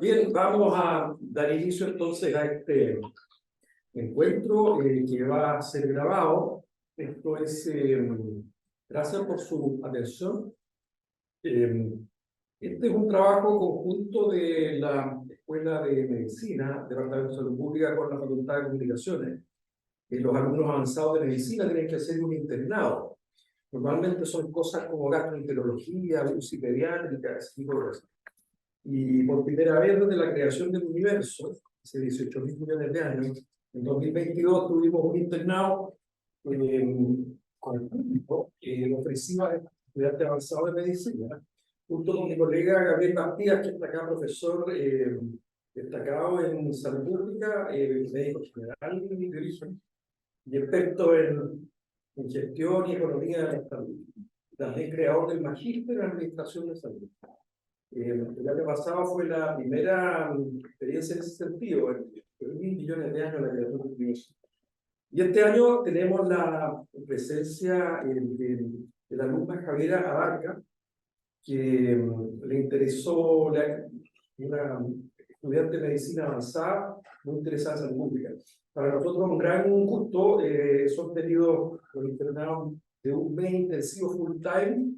Bien, vamos a dar inicio entonces a este encuentro que va a ser grabado. Esto es, gracias por su atención. Este es un trabajo conjunto de la Escuela de Medicina, Departamento de Salud Pública, con la Facultad de Comunicaciones. Los alumnos avanzados de medicina tienen que hacer un internado. Normalmente son cosas como gastroenterología, UCI pediátrica, ese tipo de cosas. Y por primera vez desde la creación del universo, hace 18.000 millones de años, en 2022 tuvimos un internado con el público que ofrecía a estudiantes avanzados de medicina, junto con mi colega Gabriel Bastías, que está acá, profesor destacado en salud pública, médico general de origen, y experto en gestión y economía de la salud. También creador del magíster en administración de salud. El año pasado fue la primera experiencia en ese sentido, en 1.000 millones de años la creación del universo. Y este año tenemos la presencia de la alumna Javiera Abarca, que le interesó, una estudiante de medicina avanzada, muy interesada en salud pública. Para nosotros un gran gusto, son tenidos los internados de un mes intensivo full time,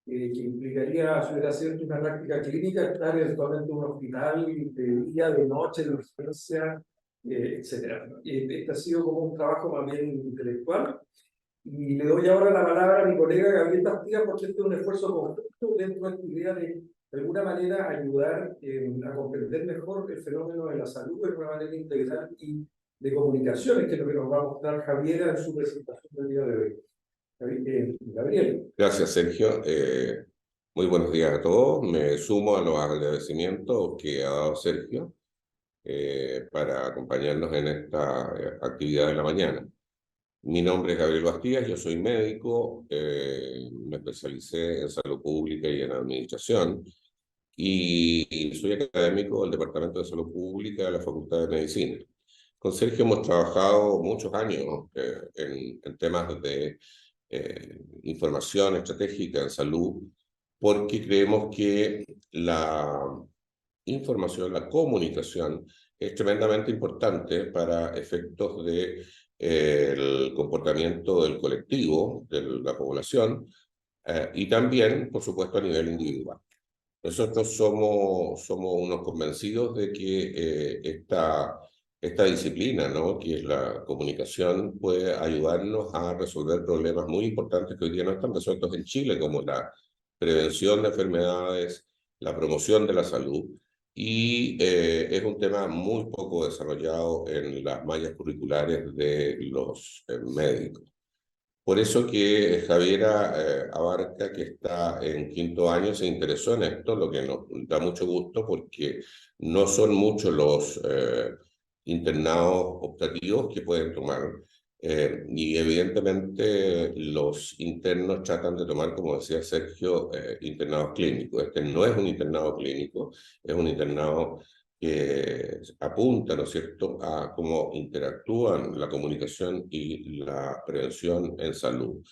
que implicaría, si hubiera cierto, una práctica clínica, estar eventualmente en un hospital de día, de noche, de urgencia, etc. Este ha sido como un trabajo más bien intelectual. Y le doy ahora la palabra a mi colega Gabriel Bastías, porque este es un esfuerzo conjunto dentro de esta idea de alguna manera ayudar a comprender mejor el fenómeno de la salud de una manera integral y de comunicaciones, que es lo que nos va a mostrar Javiera en su presentación del día de hoy. Gabriel. Gracias, Sergio. Muy buenos días a todos. Me sumo a los agradecimientos que ha dado Sergio para acompañarnos en esta actividad de la mañana. Mi nombre es Gabriel Bastías, yo soy médico, me especialicé en salud pública y en administración, y soy académico del Departamento de Salud Pública de la Facultad de Medicina. Con Sergio hemos trabajado muchos años en temas de información estratégica en salud, porque creemos que la información, la comunicación, es tremendamente importante para efectos de el comportamiento del colectivo, de la población, y también, por supuesto, a nivel individual. Nosotros somos unos convencidos de que esta disciplina, ¿no?, que es la comunicación, puede ayudarnos a resolver problemas muy importantes que hoy día no están resueltos en Chile, como la prevención de enfermedades, la promoción de la salud, y es un tema muy poco desarrollado en las mallas curriculares de los médicos. Por eso que Javiera Abarca, que está en quinto año, se interesó en esto, lo que nos da mucho gusto porque no son muchos los internados optativos que pueden tomar, y evidentemente los internos tratan de tomar, como decía Sergio, internados clínicos. Este no es un internado clínico, es un internado que apunta, ¿no es cierto?, a cómo interactúan la comunicación y la prevención en salud.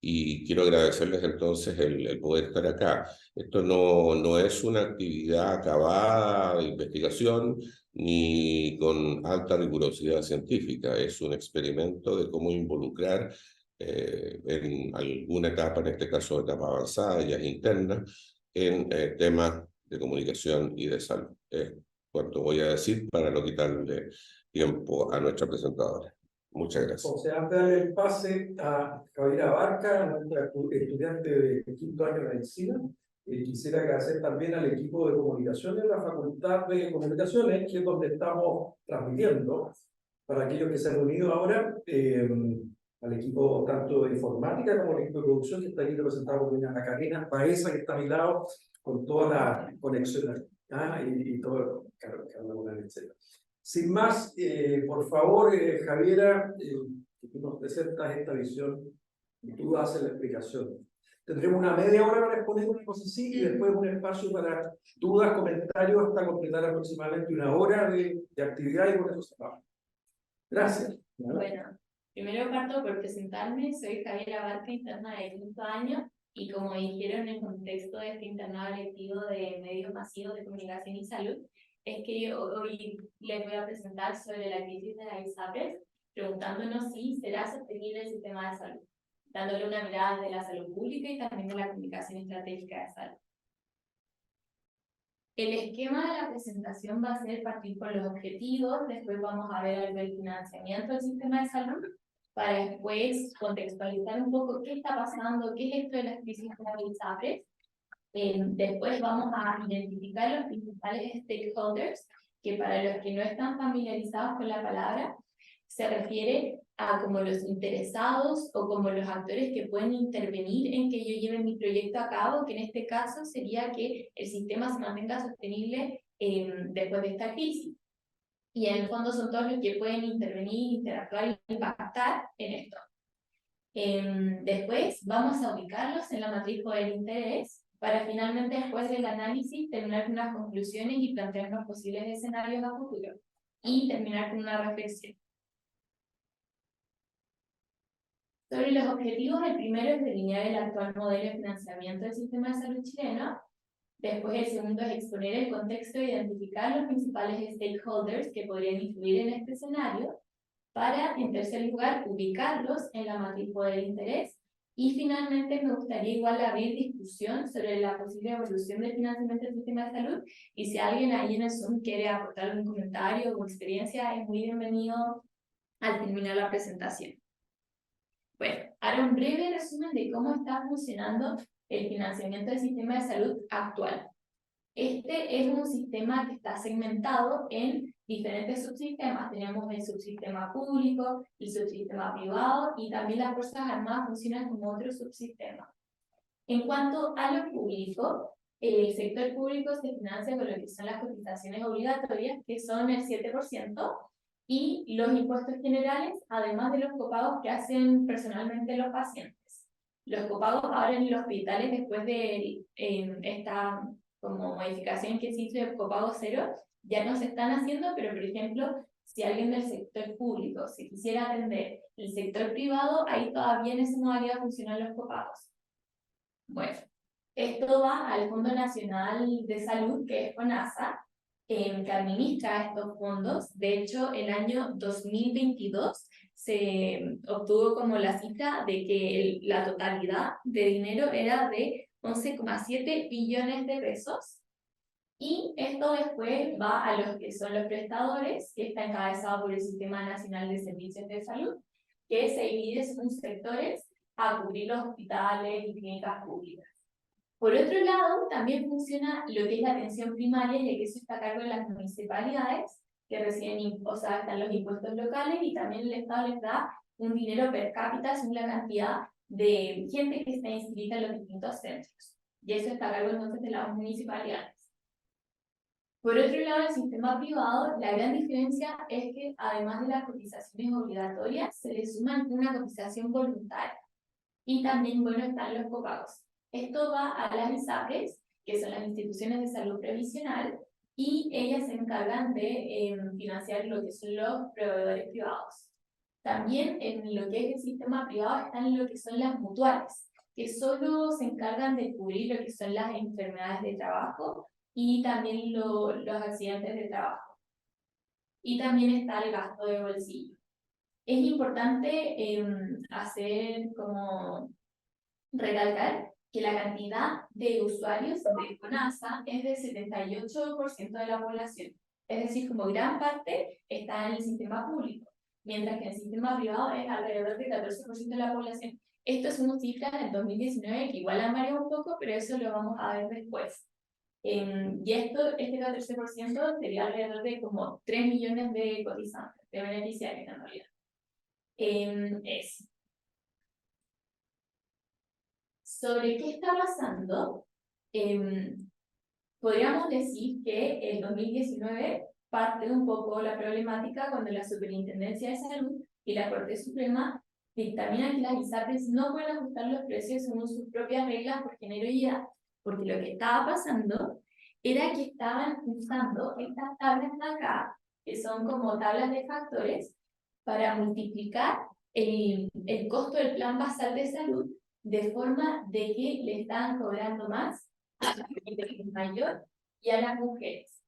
Y quiero agradecerles entonces el poder estar acá. Esto no es una actividad acabada de investigación ni con alta rigurosidad científica, es un experimento de cómo involucrar en alguna etapa, en este caso etapa avanzada, ya interna, en temas de comunicación y de salud. Cuanto voy a decir para no quitarle tiempo a nuestra presentadora. Muchas gracias. O sea, antes de darle el pase a Javiera Abarca, nuestra estudiante de quinto año de medicina, quisiera agradecer también al equipo de comunicación de la Facultad de Comunicaciones, que es donde estamos transmitiendo, para aquellos que se han unido ahora, al equipo tanto de informática como el equipo de producción, que está aquí representado por doña Karina Baeza, que está a mi lado, con toda la conexión y todo, etc. Sin más, por favor, Javiera, que tú nos presentas esta visión y tú haces la explicación. Tendremos una media hora para exponer una cosa así y después un espacio para dudas, comentarios, hasta completar aproximadamente una hora de actividad y con eso se va. Gracias. Bueno, primero parto por presentarme. Soy Javiera Abarca, interna de quinto año, y como dijeron, en el contexto de este internado lectivo de medios masivos de comunicación y salud, es que yo hoy les voy a presentar sobre la crisis de las ISAPRES, preguntándonos si será sostenible el sistema de salud, dándole una mirada de la salud pública y también de la comunicación estratégica de salud. El esquema de la presentación va a ser partir por los objetivos, después vamos a ver el financiamiento del sistema de salud, para después contextualizar un poco qué está pasando, qué es esto de las crisis de las ISAPRES. Después vamos a identificar los principales stakeholders, que para los que no están familiarizados con la palabra, se refiere a como los interesados o como los actores que pueden intervenir en que yo lleve mi proyecto a cabo, que en este caso sería que el sistema se mantenga sostenible después de esta crisis. Y en el fondo son todos los que pueden intervenir, interactuar y impactar en esto. Después vamos a ubicarlos en la matriz del interés para finalmente, después del análisis, terminar con unas conclusiones y plantearnos posibles escenarios a futuro. Y terminar con una reflexión. Sobre los objetivos, el primero es delinear el actual modelo de financiamiento del sistema de salud chileno. Después, el segundo es exponer el contexto e identificar los principales stakeholders que podrían influir en este escenario. Para, en tercer lugar, ubicarlos en la matriz del interés. Y finalmente me gustaría igual abrir discusión sobre la posible evolución del financiamiento del sistema de salud. Y si alguien ahí en el Zoom quiere aportar algún comentario o experiencia, es muy bienvenido al terminar la presentación. Bueno, haré un breve resumen de cómo está funcionando el financiamiento del sistema de salud actual. Este es un sistema que está segmentado en diferentes subsistemas. Tenemos el subsistema público, el subsistema privado y también las Fuerzas Armadas funcionan como otro subsistema. En cuanto a lo público, el sector público se financia con lo que son las cotizaciones obligatorias, que son el 7%, y los impuestos generales, además de los copagos que hacen personalmente los pacientes. Los copagos ahora en los hospitales, después de esta como modificación que se hizo de copago cero, ya no se están haciendo, pero por ejemplo, si alguien del sector público se quisiera atender el sector privado, ahí todavía en esa modalidad funcionan los copagos. Bueno, esto va al Fondo Nacional de Salud, que es FONASA, que administra estos fondos. De hecho, el año 2022 se obtuvo como la cifra de que la totalidad de dinero era de 11,7 billones de pesos. Y esto después va a los que son los prestadores, que está encabezado por el Sistema Nacional de Servicios de Salud, que se divide según sectores a cubrir los hospitales y clínicas públicas. Por otro lado, también funciona lo que es la atención primaria, ya que eso está a cargo de las municipalidades, que reciben, o sea, están los impuestos locales, y también el Estado les da un dinero per cápita según la cantidad de gente que está inscrita en los distintos centros. Y eso está a cargo entonces de las municipalidades. Por otro lado, el sistema privado, la gran diferencia es que además de las cotizaciones obligatorias, se le suman una cotización voluntaria. Y también, bueno, están los copagos. Esto va a las ISAPRES, que son las instituciones de salud previsional, y ellas se encargan de financiar lo que son los proveedores privados. También en lo que es el sistema privado están lo que son las mutuales, que solo se encargan de cubrir lo que son las enfermedades de trabajo y también los accidentes de trabajo. Y también está el gasto de bolsillo. Es importante hacer como recalcar que la cantidad de usuarios de FONASA es del 78% de la población. Es decir, como gran parte está en el sistema público, mientras que en el sistema privado es alrededor del 14% de la población. Esto son cifras del 2019 que igual han variado un poco, pero eso lo vamos a ver después. Y este 14% sería alrededor de como 3 millones de cotizantes, de beneficiarios en realidad. Sobre qué está pasando, podríamos decir que el 2019 parte un poco la problemática cuando la Superintendencia de Salud y la Corte Suprema dictaminan que las ISAPRES no pueden ajustar los precios según sus propias reglas por género y edad, porque lo que estaba pasando era que estaban usando estas tablas de acá, que son como tablas de factores, para multiplicar el costo del plan basal de salud, de forma de que le estaban cobrando más a la gente que es mayor y a las mujeres.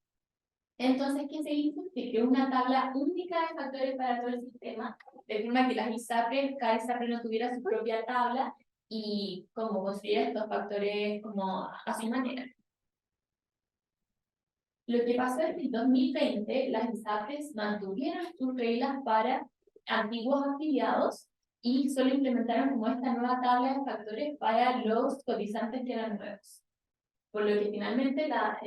Entonces, ¿qué se hizo? Se creó una tabla única de factores para todo el sistema, de forma que las ISAPRES, cada ISAPRE no tuviera su propia tabla y como construir estos factores como a su manera. Lo que pasó es que en 2020 las ISAPRES mantuvieron sus reglas para antiguos afiliados y solo implementaron como esta nueva tabla de factores para los cotizantes que eran nuevos. Por lo que finalmente la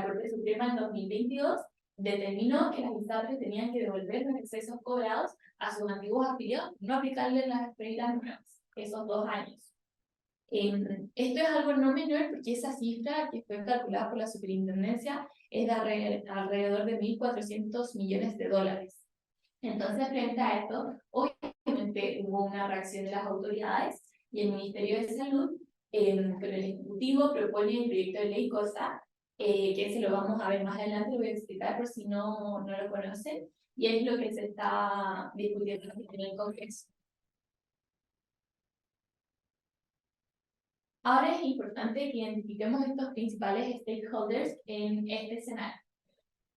Corte Suprema en 2022 determinó que las ISAPRES tenían que devolver los excesos cobrados a sus antiguos afiliados, no aplicarles las reglas nuevas, esos 2 años. Esto es algo no menor porque esa cifra que fue calculada por la superintendencia es de alrededor de 1.400 millones de dólares. Entonces, frente a esto, obviamente hubo una reacción de las autoridades y el Ministerio de Salud, con el Ejecutivo, propone el proyecto de ley COSA, que se lo vamos a ver más adelante, lo voy a explicar por si no lo conocen, y es lo que se está discutiendo en el Congreso. Ahora es importante que identifiquemos estos principales stakeholders en este escenario.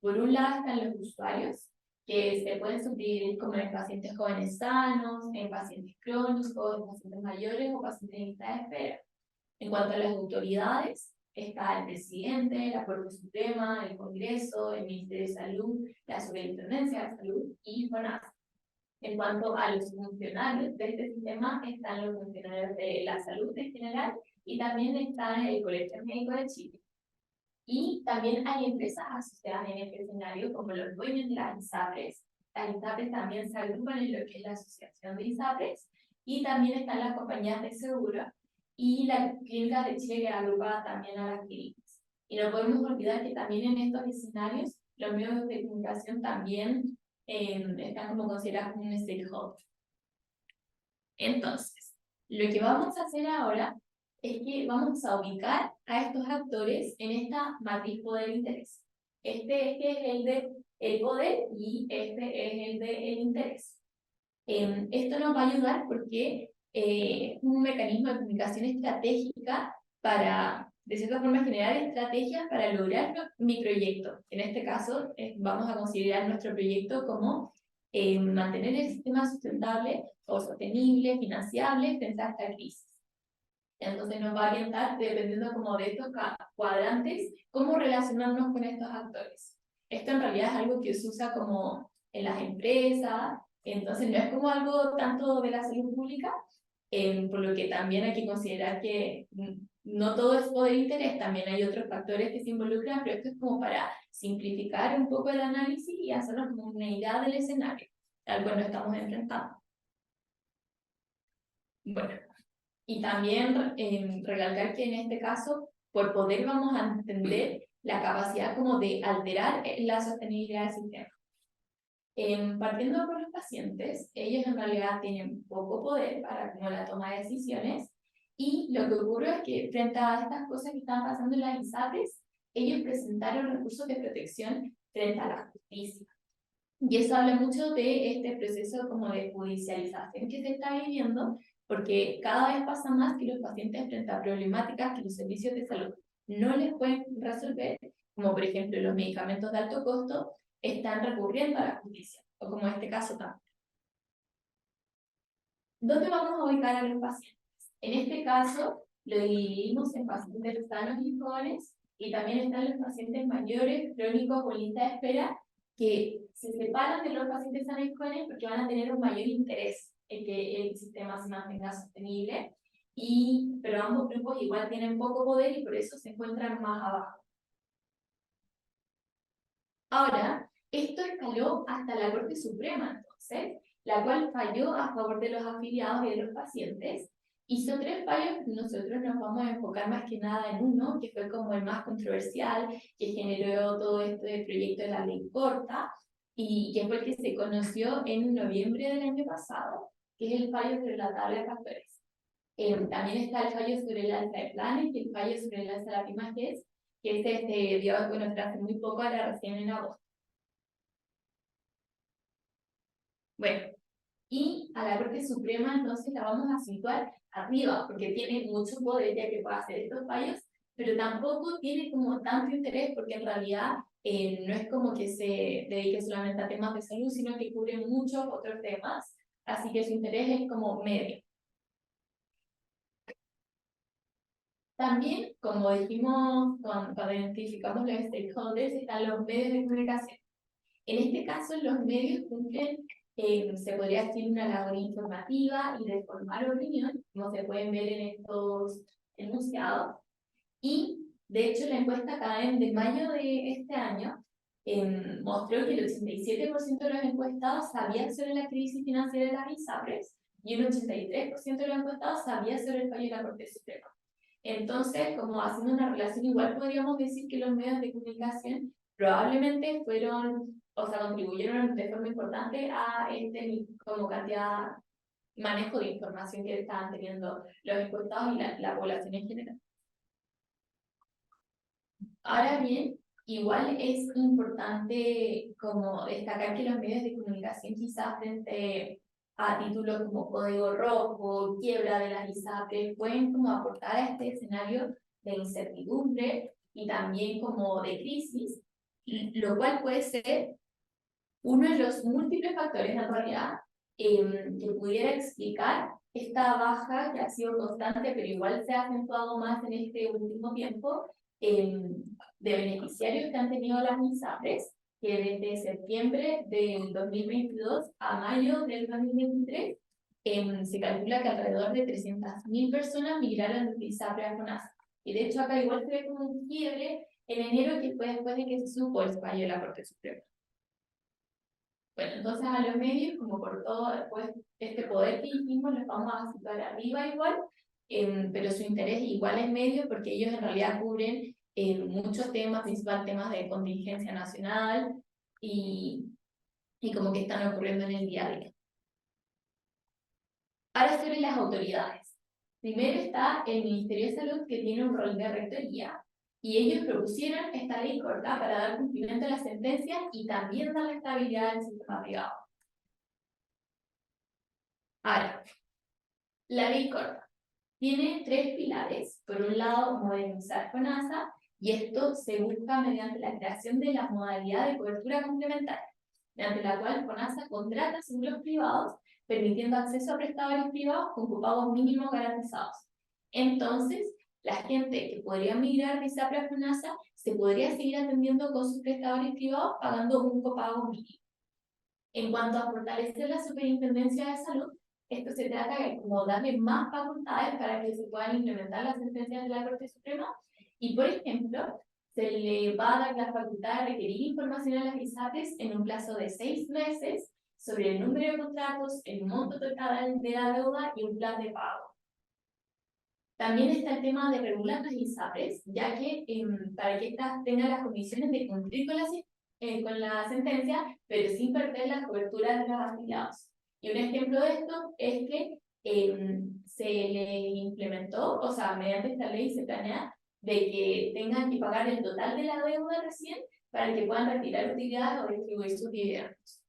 Por un lado están los usuarios, que se pueden subdividir como en pacientes jóvenes sanos, en pacientes crónicos, en pacientes mayores o pacientes en lista de espera. En cuanto a las autoridades, está el presidente, la Corte Suprema, el Congreso, el Ministerio de Salud, la Superintendencia de Salud y FONASA. En cuanto a los funcionarios de este sistema, están los funcionarios de la salud en general y también está el Colegio Médico de Chile. Y también hay empresas asociadas en este escenario, como los dueños de las ISAPRES. Las ISAPRES también se agrupan en lo que es la Asociación de ISAPRES, y también están las compañías de seguro y la Clínica de Chile, que agrupa también a las clínicas. Y no podemos olvidar que también en estos escenarios los medios de comunicación también están como considerados como un stakeholder. Entonces, lo que vamos a hacer ahora es que vamos a ubicar a estos actores en esta matriz poder-interés. Este es el de el poder y este es el de el interés. Esto nos va a ayudar porque es un mecanismo de comunicación estratégica para, de cierta forma, generar estrategias para lograr mi proyecto. En este caso, vamos a considerar nuestro proyecto como mantener el sistema sustentable o sostenible, financiable frente a esta crisis. Entonces nos va a orientar, dependiendo como de estos cuadrantes, cómo relacionarnos con estos actores. Esto en realidad es algo que se usa como en las empresas, entonces no es como algo tanto de la salud pública, por lo que también hay que considerar que no todo es poder e interés, también hay otros factores que se involucran, pero esto es como para simplificar un poco el análisis y hacernos como una idea del escenario al cual nos estamos enfrentando. Bueno, y también recalcar que en este caso, por poder vamos a entender la capacidad como de alterar la sostenibilidad del sistema. Partiendo por los pacientes, ellos en realidad tienen poco poder para como la toma de decisiones, y lo que ocurre es que frente a estas cosas que están pasando en las ISAPRES, ellos presentaron recursos de protección frente a la justicia. Y eso habla mucho de este proceso como de judicialización que se está viviendo, porque cada vez pasa más que los pacientes frente a problemáticas que los servicios de salud no les pueden resolver, como por ejemplo los medicamentos de alto costo, están recurriendo a la justicia, o como en este caso también. ¿Dónde vamos a ubicar a los pacientes? En este caso, lo dividimos en pacientes sanos y jóvenes, y también están los pacientes mayores, crónicos o lista de espera, que se separan de los pacientes sanos y jóvenes porque van a tener un mayor interés en que el sistema se mantenga sostenible, pero ambos grupos igual tienen poco poder y por eso se encuentran más abajo. Ahora, esto escaló hasta la Corte Suprema, entonces, la cual falló a favor de los afiliados y de los pacientes. Hizo 3 fallos, nosotros nos vamos a enfocar más que nada en uno, que fue como el más controversial, que generó todo este proyecto de la ley corta, y que fue el que se conoció en noviembre del año pasado, que es el fallo sobre la tabla de factores. También está el fallo sobre el alza de planes y el fallo sobre el alza de la prima GES, que se dio hace muy poco, ahora recién en agosto. Bueno, y a la Corte Suprema entonces la vamos a situar arriba, porque tiene mucho poder ya que puede hacer estos fallos, pero tampoco tiene como tanto interés, porque en realidad no es como que se dedique solamente a temas de salud, sino que cubre muchos otros temas, así que su interés es como medio. También, como dijimos cuando identificamos los stakeholders, están los medios de comunicación. En este caso, los medios cumplen, se podría decir, una labor informativa y de formar opinión, como se pueden ver en estos enunciados. Y, de hecho, la encuesta CADEM de mayo de este año mostró que el 87% de los encuestados sabía sobre la crisis financiera de las ISAPRES y un 83% de los encuestados sabía sobre el fallo de la Corte Suprema. Entonces, como haciendo una relación, igual podríamos decir que los medios de comunicación probablemente fueron, o sea, contribuyeron de forma importante a este como cantidad, manejo de información que estaban teniendo los encuestados y la población en general. Ahora bien, igual es importante como destacar que los medios de comunicación quizás frente a títulos como Código Rojo, quiebra de las ISAPRES, pueden como aportar a este escenario de incertidumbre y también como de crisis, lo cual puede ser uno de los múltiples factores en realidad que pudiera explicar esta baja que ha sido constante, pero igual se ha acentuado más en este último tiempo, de beneficiarios que han tenido las ISAPRES, que desde septiembre del 2022 a mayo del 2023 se calcula que alrededor de 300.000 personas migraron de ISAPRE a FONASA. Y de hecho acá igual se ve como un quiebre en enero, que fue después de que se supo el fallo de la Corte Suprema. Bueno, entonces a los medios, como por todo después este poder que dijimos, los vamos a situar arriba igual, pero su interés igual es medio porque ellos en realidad cubren muchos temas, principalmente temas de contingencia nacional y como que están ocurriendo en el día a día. Ahora sobre las autoridades. Primero está el Ministerio de Salud, que tiene un rol de rectoría, y ellos propusieron esta ley corta para dar cumplimiento a las sentencias y también dar la estabilidad al sistema privado. Ahora, la ley corta tiene 3 pilares. Por un lado, modernizar FONASA, y esto se busca mediante la creación de la modalidad de cobertura complementaria, mediante la cual FONASA contrata seguros privados, permitiendo acceso a prestadores privados con copagos mínimos garantizados. Entonces, la gente que podría migrar de ISAPRE a FONASA se podría seguir atendiendo con sus prestadores privados pagando un copago mínimo. En cuanto a fortalecer la Superintendencia de Salud, esto se trata de como darle más facultades para que se puedan implementar las sentencias de la Corte Suprema y, por ejemplo, se le va a dar la facultad de requerir información a las ISAPRES en un plazo de 6 meses sobre el número de contratos, el monto total de la deuda y un plan de pago. También está el tema de regular las ISAPRES, ya que para que éstas tengan las condiciones de cumplir con la sentencia, pero sin perder las coberturas de los afiliados. Y un ejemplo de esto es que se le implementó, o sea, mediante esta ley se planea de que tengan que pagar el total de la deuda recién para que puedan retirar utilidades o distribuir sus dividendos.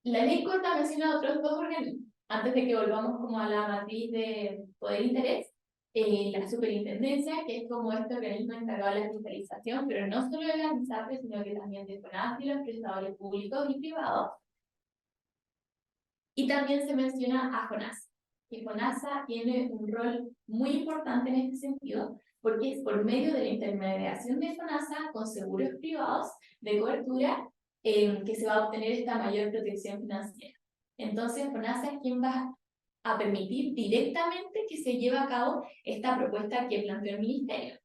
La ley corta menciona otros 2 organismos. Antes de que volvamos como a la matriz de poder e interés, la superintendencia, que es como este organismo encargado de la fiscalización, pero no solo de las ISAPRES, sino que también de FONASA y los prestadores públicos y privados. Y también se menciona a FONASA, que FONASA tiene un rol muy importante en este sentido, porque es por medio de la intermediación de FONASA con seguros privados de cobertura que se va a obtener esta mayor protección financiera. Entonces, FONASA es quien va a permitir directamente que se lleve a cabo esta propuesta que planteó el Ministerio.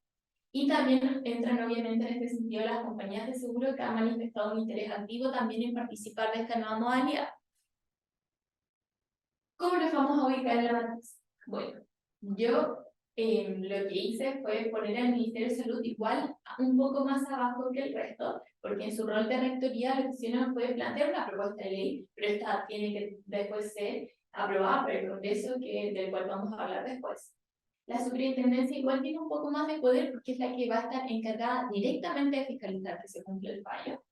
Y también entran obviamente en este sentido las compañías de seguro que han manifestado un interés activo también en participar de esta nueva modalidad. ¿Cómo los vamos a ubicar en la matriz? Bueno, yo lo que hice fue poner al Ministerio de Salud igual un poco más abajo que el resto, porque en su rol de rectoría lo que hicieron fue plantear una propuesta de ley, pero esta tiene que después ser aprobada por el Congreso, del cual vamos a hablar después. La superintendencia igual tiene un poco más de poder porque es la que va a estar encargada directamente de fiscalizar que se cumpla el fallo.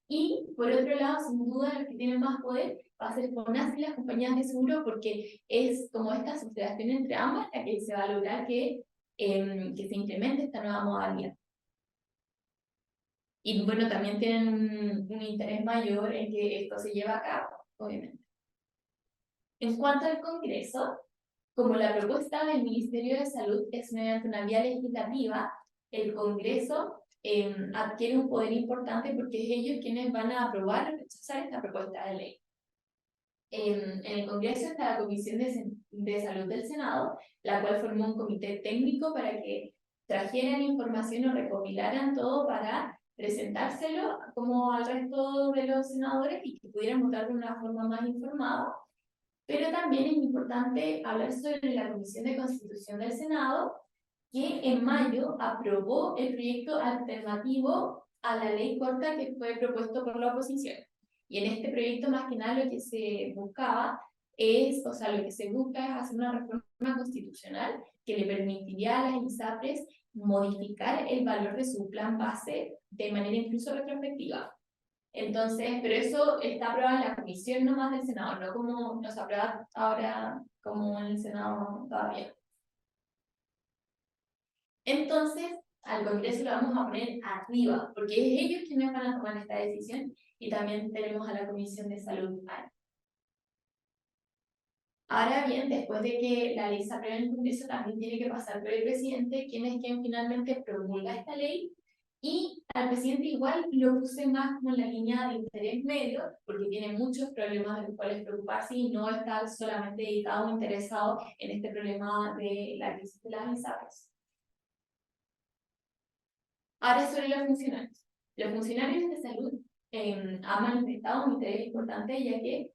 Y por otro lado, sin duda, los que tienen más poder va a ser FONASA y las compañías de seguro, porque es como esta asociación entre ambas la que se va a lograr que se implemente esta nueva modalidad. Y bueno, también tienen un interés mayor en que esto se lleve a cabo, obviamente. En cuanto al Congreso, como la propuesta del Ministerio de Salud es mediante una vía legislativa, el Congreso adquiere un poder importante porque es ellos quienes van a aprobar o rechazar esta propuesta de ley. En el Congreso está la Comisión de Salud del Senado, la cual formó un comité técnico para que trajeran información o recopilaran todo para presentárselo como al resto de los senadores y que pudieran votar de una forma más informada. Pero también es importante hablar sobre la Comisión de Constitución del Senado, que en mayo aprobó el proyecto alternativo a la ley corta que fue propuesto por la oposición. Y en este proyecto, más que nada, lo que se buscaba es, o sea, lo que se busca es hacer una reforma constitucional que le permitiría a las ISAPRES modificar el valor de su plan base de manera incluso retrospectiva. Entonces, pero eso está aprobado en la comisión nomás del Senado, no como nos aprueba ahora como en el Senado todavía. Entonces, al Congreso lo vamos a poner arriba, porque es ellos quienes van a tomar esta decisión, y también tenemos a la Comisión de Salud ahí. Ahora bien, después de que la ley se apruebe en el Congreso, también tiene que pasar por el presidente, quien es quien finalmente promulga esta ley, y al presidente igual lo puse más como en la línea de interés medio, porque tiene muchos problemas de los cuales preocuparse y no está solamente dedicado o interesado en este problema de la crisis de las ISAPRES. Ahora sobre los funcionarios. Los funcionarios de salud han manifestado un interés importante ya que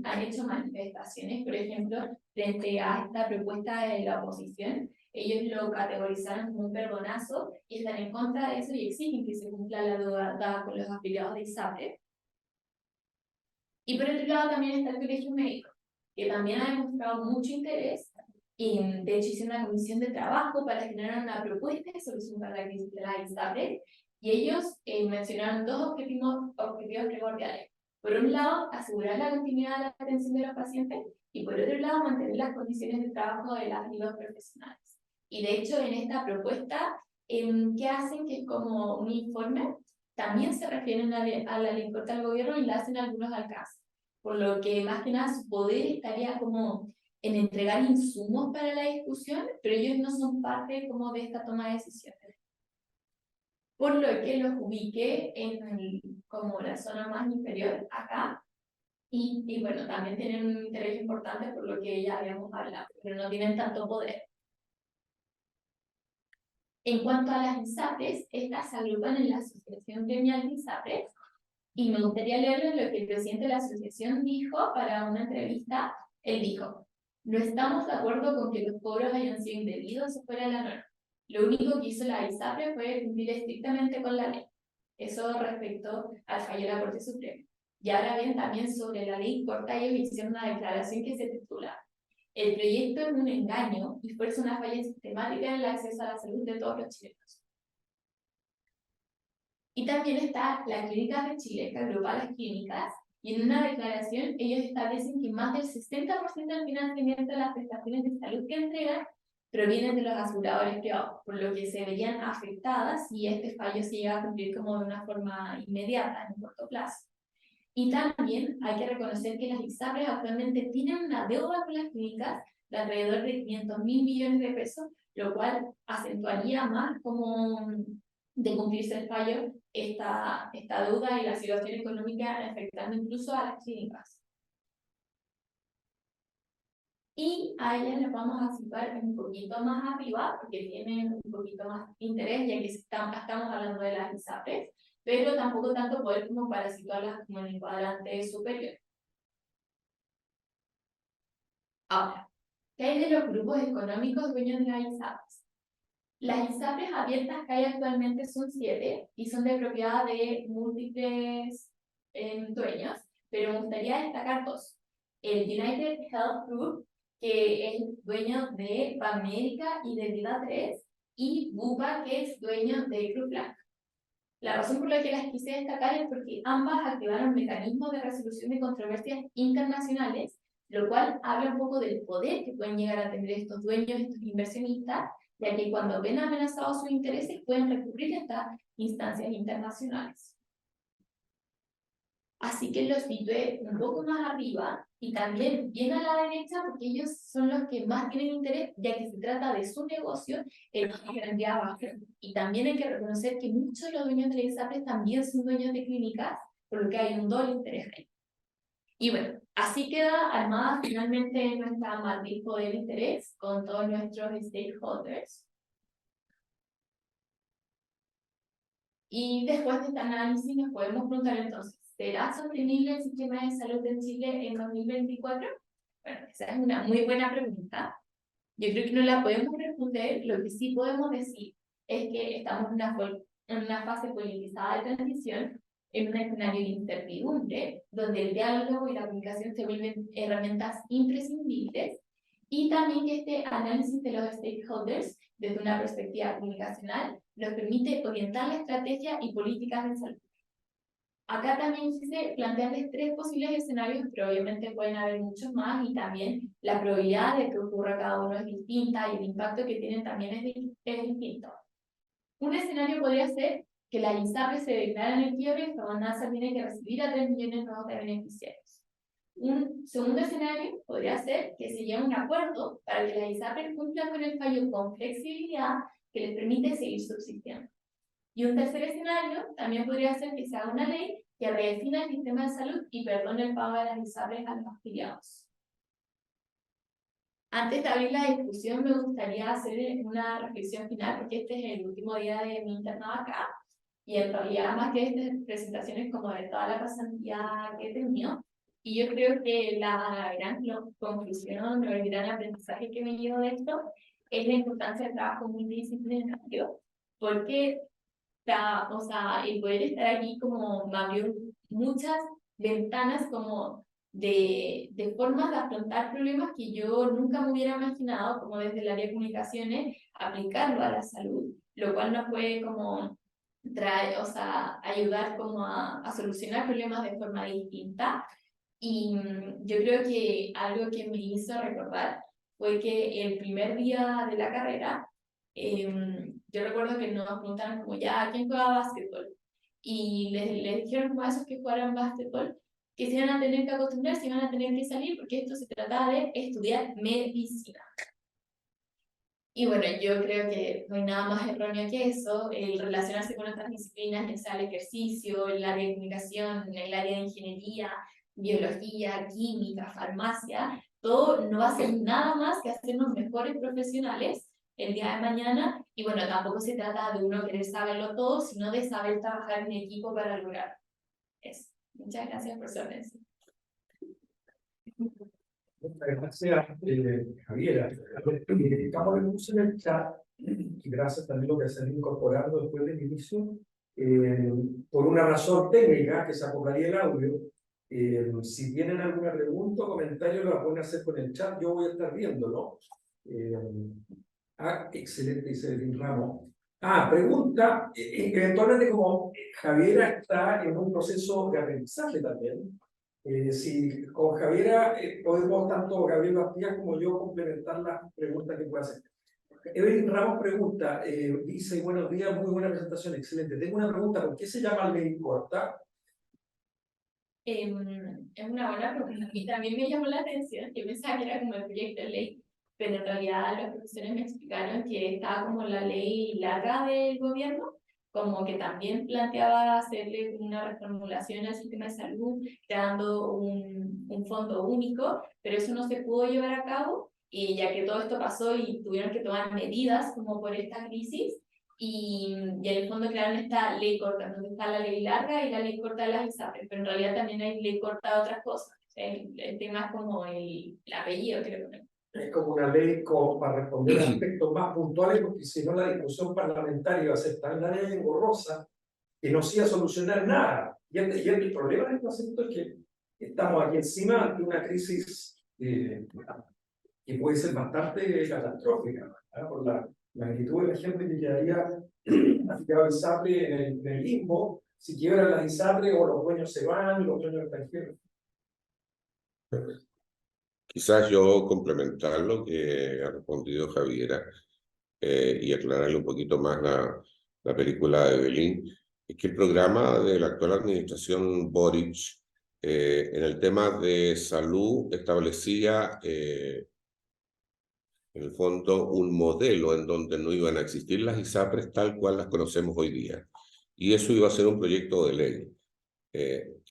han hecho manifestaciones, por ejemplo, frente a esta propuesta de la oposición. Ellos lo categorizaron como un perdonazo y están en contra de eso y exigen que se cumpla la deuda dada con los afiliados de ISAPRE. Y por otro lado también está el Colegio Médico, que también ha demostrado mucho interés. Y de hecho hice una comisión de trabajo para generar una propuesta de solución para la crisis de la ISAPRE, y ellos mencionaron dos objetivos primordiales. Por un lado, asegurar la continuidad de la atención de los pacientes, y por otro lado, mantener las condiciones de trabajo de las y los profesionales. Y de hecho, en esta propuesta, ¿qué hacen? Que es como un informe, también se refieren a la ley corta del gobierno y le hacen algunos alcances. Por lo que más que nada su poder estaría como en entregar insumos para la discusión, pero ellos no son parte como de esta toma de decisiones. Por lo que los ubiqué como la zona más inferior acá, y bueno, también tienen un interés importante por lo que ya habíamos hablado, pero no tienen tanto poder. En cuanto a las ISAPRES, estas se agrupan en la Asociación Gremial de ISAPRES, y me gustaría leerles lo que el presidente de la asociación dijo para una entrevista. Él dijo: no estamos de acuerdo con que los cobros hayan sido indebidos o fuera de la norma. Lo único que hizo la ISAPRE fue cumplir estrictamente con la ley. Eso respecto al fallo de la Corte Suprema. Y ahora bien, también sobre la ley corta, ellos hicieron una declaración que se titula: el proyecto es un engaño y fuerza una falla sistemática en el acceso a la salud de todos los chilenos. Y también está la Clínica de Chile, que agrupa las clínicas, y en una declaración ellos establecen que más del 60% del financiamiento de las prestaciones de salud que entregan provienen de los aseguradores privados, por lo que se verían afectadas si este fallo se llega a cumplir como de una forma inmediata, en un corto plazo. Y también hay que reconocer que las ISAPRES actualmente tienen una deuda con las clínicas de alrededor de 500.000 millones de pesos, lo cual acentuaría más como de cumplirse el fallo esta deuda y la situación económica, afectando incluso a las clínicas. Y a ellas las vamos a situar un poquito más arriba, porque tienen un poquito más interés, ya que estamos hablando de las ISAPRES, pero tampoco tanto poder como para situarlas como en el cuadrante superior. Ahora, ¿qué hay de los grupos económicos dueños de las ISAPRES? Las ISAPRES abiertas que hay actualmente son 7 y son de propiedad de múltiples dueños, pero me gustaría destacar 2. El United Health Group, que es dueño de Banmédica y de Vida 3, y Bupa, que es dueño de Cruz Blanca. La razón por la que las quise destacar es porque ambas activaron mecanismos de resolución de controversias internacionales, lo cual habla un poco del poder que pueden llegar a tener estos dueños, estos inversionistas, ya que cuando ven amenazados sus intereses pueden recurrir a estas instancias internacionales. Así que los situé un poco más arriba y también bien a la derecha porque ellos son los que más tienen interés, ya que se trata de su negocio, el que vendría abajo. Y también hay que reconocer que muchos de los dueños de las ISAPRES también son dueños de clínicas, por lo que hay un doble interés ahí. Y bueno, así queda armada finalmente nuestra matriz poder interés con todos nuestros stakeholders. Y después de este análisis nos podemos preguntar entonces, ¿será sostenible el sistema de salud en Chile en 2024? Bueno, esa es una muy buena pregunta. Yo creo que no la podemos responder. Lo que sí podemos decir es que estamos en una fase politizada de transición, en un escenario de incertidumbre, donde el diálogo y la comunicación se vuelven herramientas imprescindibles, y también que este análisis de los stakeholders desde una perspectiva comunicacional nos permite orientar la estrategia y políticas de salud. Acá también quise plantearles 3 posibles escenarios, pero obviamente pueden haber muchos más, y también la probabilidad de que ocurra cada uno es distinta y el impacto que tienen también es distinto. Un escenario podría ser que las ISAPRES se declaran el quiebre y FABANASA tiene que recibir a 3 millones nuevos de beneficiarios. Un segundo escenario podría ser que se llegue a un acuerdo para que las ISAPRES cumplan con el fallo con flexibilidad que les permite seguir subsistiendo. Y un tercer escenario también podría ser que se haga una ley que redefina el sistema de salud y perdone el pago de las ISAPRES a los afiliados. Antes de abrir la discusión, me gustaría hacer una reflexión final, porque este es el último día de mi internado acá, y en realidad, más que estas presentaciones, como de toda la pasantía que he tenido, y yo creo que la gran conclusión o el gran aprendizaje que me llevo de esto es la importancia del trabajo multidisciplinario, porque o sea, el poder estar aquí como me abrió muchas ventanas como de formas de afrontar problemas que yo nunca me hubiera imaginado, como desde el área de comunicaciones, aplicarlo a la salud, lo cual nos puede como o sea, ayudar como a solucionar problemas de forma distinta. Y yo creo que algo que me hizo recordar fue que el primer día de la carrera, yo recuerdo que nos preguntaron como ya, ¿quién juega básquetbol? Y les dijeron como a esos que jugaran básquetbol que se iban a tener que acostumbrar, se iban a tener que salir, porque esto se trataba de estudiar medicina. Y bueno, yo creo que no hay nada más erróneo que eso, el relacionarse con otras disciplinas, ya sea el ejercicio, el área de comunicación, el área de ingeniería, biología, química, farmacia, todo no va a ser nada más que hacernos mejores profesionales el día de mañana. Y bueno, tampoco se trata de uno querer saberlo todo, sino de saber trabajar en equipo para lograr eso. Muchas gracias por su atención. Muchas gracias, Javiera. Como le puse en el chat, y gracias también a lo que se han incorporado después del inicio, por una razón técnica que se acoplaría el audio. Si tienen alguna pregunta o comentario, lo pueden hacer con el chat, yo voy a estar viéndolo. Excelente, dice Edwin Ramos. Pregunta, eventualmente como Javiera está en un proceso de aprendizaje también, si con Javiera podemos, tanto Gabriel Bastías como yo, complementar las preguntas que pueda hacer. Evelyn Ramos pregunta, dice, buenos días, muy buena presentación, excelente. Tengo una pregunta, ¿por qué se llama ley corta? Es una buena pregunta. A mí también me llamó la atención. Yo pensaba que era como el proyecto de ley, pero en realidad los profesores me explicaron que estaba como la ley larga del gobierno, como que también planteaba hacerle una reformulación al sistema de salud, creando un fondo único, pero eso no se pudo llevar a cabo, y ya que todo esto pasó y tuvieron que tomar medidas como por esta crisis, y en el fondo crearon esta ley corta, donde está la ley larga y la ley corta de las ISAPRES, pero en realidad también hay ley corta de otras cosas. El tema es como el apellido, creo que Es como una ley como para responder a aspectos más puntuales, porque si no la discusión parlamentaria va a ser tan larga y engorrosa que no se iba a solucionar nada. Y el problema de este asunto es que estamos aquí encima de una crisis que puede ser bastante catastrófica, ¿verdad? Por la magnitud de la gente que quedaría afiliado a ISAPRE en el limbo, si quiebran las ISAPRE o los dueños se van, los dueños extranjeros. Quizás yo complementar lo que ha respondido Javiera. y aclararle un poquito más la película de Belín, es que el programa de la actual administración Boric en el tema de salud establecía en el fondo un modelo en donde no iban a existir las ISAPRES tal cual las conocemos hoy día. Y eso iba a ser un proyecto de ley.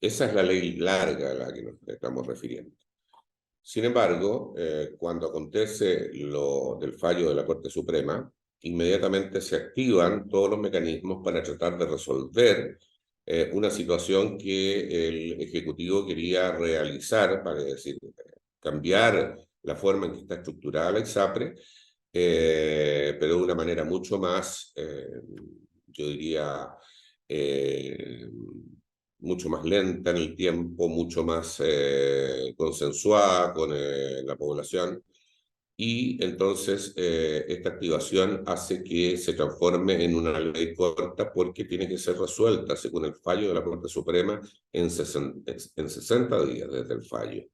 Esa es la ley larga a la que nos estamos refiriendo. Sin embargo, cuando acontece lo del fallo de la Corte Suprema, inmediatamente se activan todos los mecanismos para tratar de resolver una situación que el Ejecutivo quería realizar, para decir, cambiar la forma en que está estructurada la ISAPRE, pero de una manera mucho más, yo diría, mucho más lenta en el tiempo, mucho más consensuada con la población. Y entonces esta activación hace que se transforme en una ley corta porque tiene que ser resuelta, según el fallo de la Corte Suprema, en 60 días desde el fallo.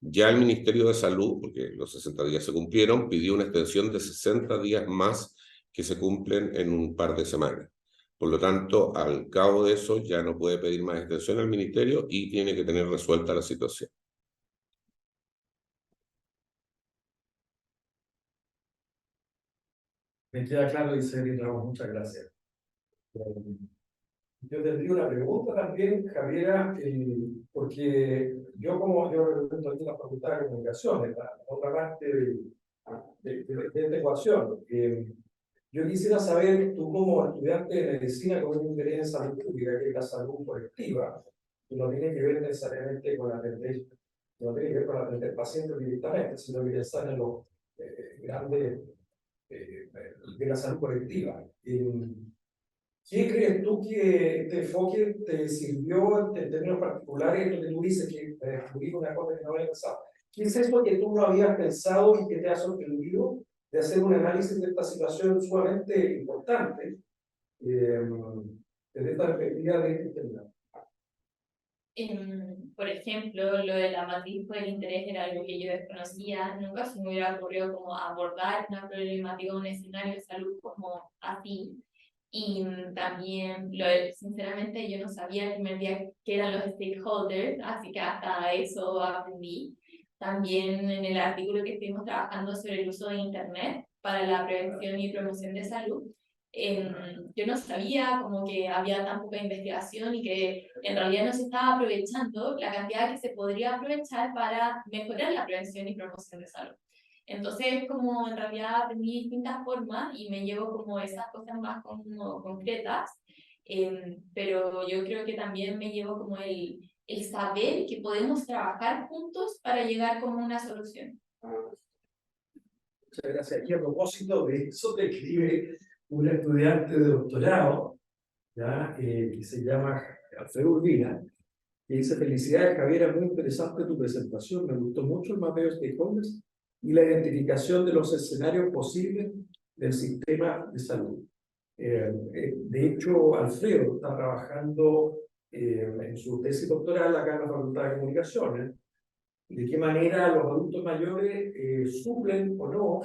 Ya el Ministerio de Salud, porque los 60 días se cumplieron, pidió una extensión de 60 días más que se cumplen en un par de semanas. Por lo tanto, al cabo de eso ya no puede pedir más extensión al Ministerio y tiene que tener resuelta la situación. Me queda claro, dice Ramos, muchas gracias. Yo tendría una pregunta también, Javiera, porque yo represento aquí la Facultad de Comunicaciones, la otra parte de esta ecuación. Yo quisiera saber, tú como estudiante de medicina con un interés en salud pública, que es la salud colectiva, que no tiene que ver necesariamente con atender, no tiene que ver con atender pacientes directamente, sino que pensar en los grandes de la salud colectiva. ¿Qué crees tú que este enfoque te sirvió en términos particulares, donde tú dices que descubrí una cosa que no había pensado? ¿Qué es eso que tú no habías pensado y que te ha sorprendido de hacer un análisis de esta situación sumamente importante desde esta perspectiva de este tema? Por ejemplo, lo de la matriz del interés era algo que yo desconocía. Nunca se me hubiera ocurrido como abordar una problemática, un escenario de salud como así. Y también, sinceramente, yo no sabía el primer día qué eran los stakeholders, así que hasta eso aprendí. También en el artículo que estuvimos trabajando sobre el uso de Internet para la prevención y promoción de salud, yo no sabía como que había tan poca investigación y que en realidad no se estaba aprovechando la cantidad que se podría aprovechar para mejorar la prevención y promoción de salud. Entonces, como en realidad aprendí distintas formas y me llevo como esas cosas más como concretas, pero yo creo que también me llevo como el saber que podemos trabajar juntos para llegar como a una solución. Muchas gracias. Y a propósito de eso, te escribe un estudiante de doctorado, ¿ya? Que se llama Alfredo Urbina, que dice: felicidades, Javier, muy interesante tu presentación, me gustó mucho el mapeo de stakeholders y la identificación de los escenarios posibles del sistema de salud. De hecho, Alfredo está trabajando en su tesis doctoral acá en la Facultad de Comunicaciones, de qué manera los adultos mayores suplen o no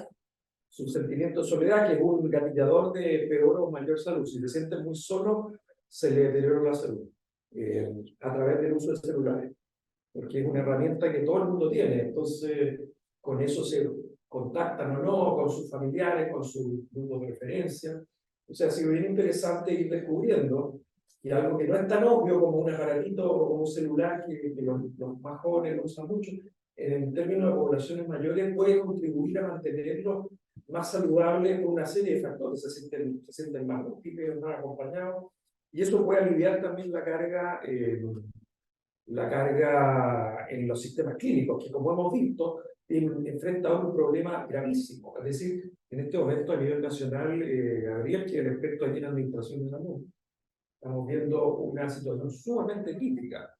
su sentimiento de soledad, que es un gatillador de peor o mayor salud. Si se sienten muy solos, se le deteriora la salud a través del uso de celulares, porque es una herramienta que todo el mundo tiene. Entonces, con eso se contactan o no con sus familiares, con su grupo de referencia. O sea, ha sido bien interesante ir descubriendo que algo que no es tan obvio como un aparatito o como un celular que los más jóvenes lo usan mucho, en términos de poblaciones mayores puede contribuir a mantenerlos más saludables por una serie de factores. Se sienten más útiles, más acompañados, y eso puede aliviar también la carga en los sistemas clínicos, que como hemos visto, enfrenta un problema gravísimo. Es decir, en este momento a nivel nacional, Gabriel, que es el experto aquí en administración de salud, estamos viendo una situación sumamente crítica.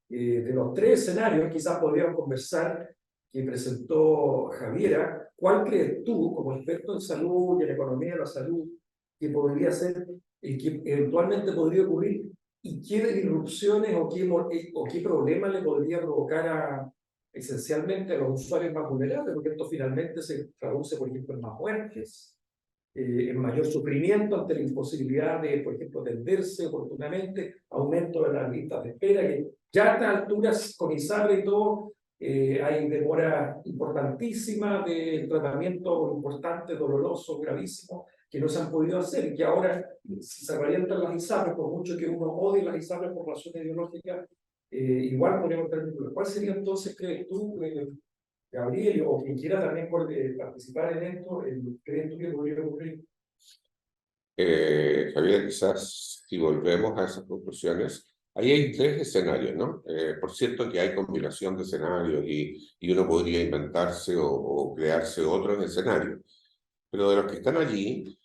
De los tres escenarios, quizás podríamos conversar, que presentó Javiera, ¿cuál crees tú, como experto en salud y en economía de la salud, que podría ser el que eventualmente podría ocurrir? ¿Y qué disrupciones o qué problemas le podría provocar esencialmente a los usuarios más vulnerables? Porque esto finalmente se traduce, por ejemplo, en más muertes en mayor sufrimiento ante la imposibilidad de, por ejemplo, atenderse oportunamente, aumento de las listas de espera, que ya a estas alturas con ISAPRE y todo, hay demora importantísima de tratamiento importante, doloroso, gravísimo, que no se han podido hacer y que ahora, si se revientan las ISAPRES, por mucho que uno odie las ISAPRES por razones ideológicas, igual podríamos tener. ¿Cuál sería entonces, crees tú, Gabriel, o quien quiera también participar en esto, crees tú que podría ocurrir? Javier, quizás si volvemos a esas conclusiones, ahí hay tres escenarios, ¿no? Por cierto que hay combinación de escenarios y uno podría inventarse o crearse otros escenarios, pero de los que están allí,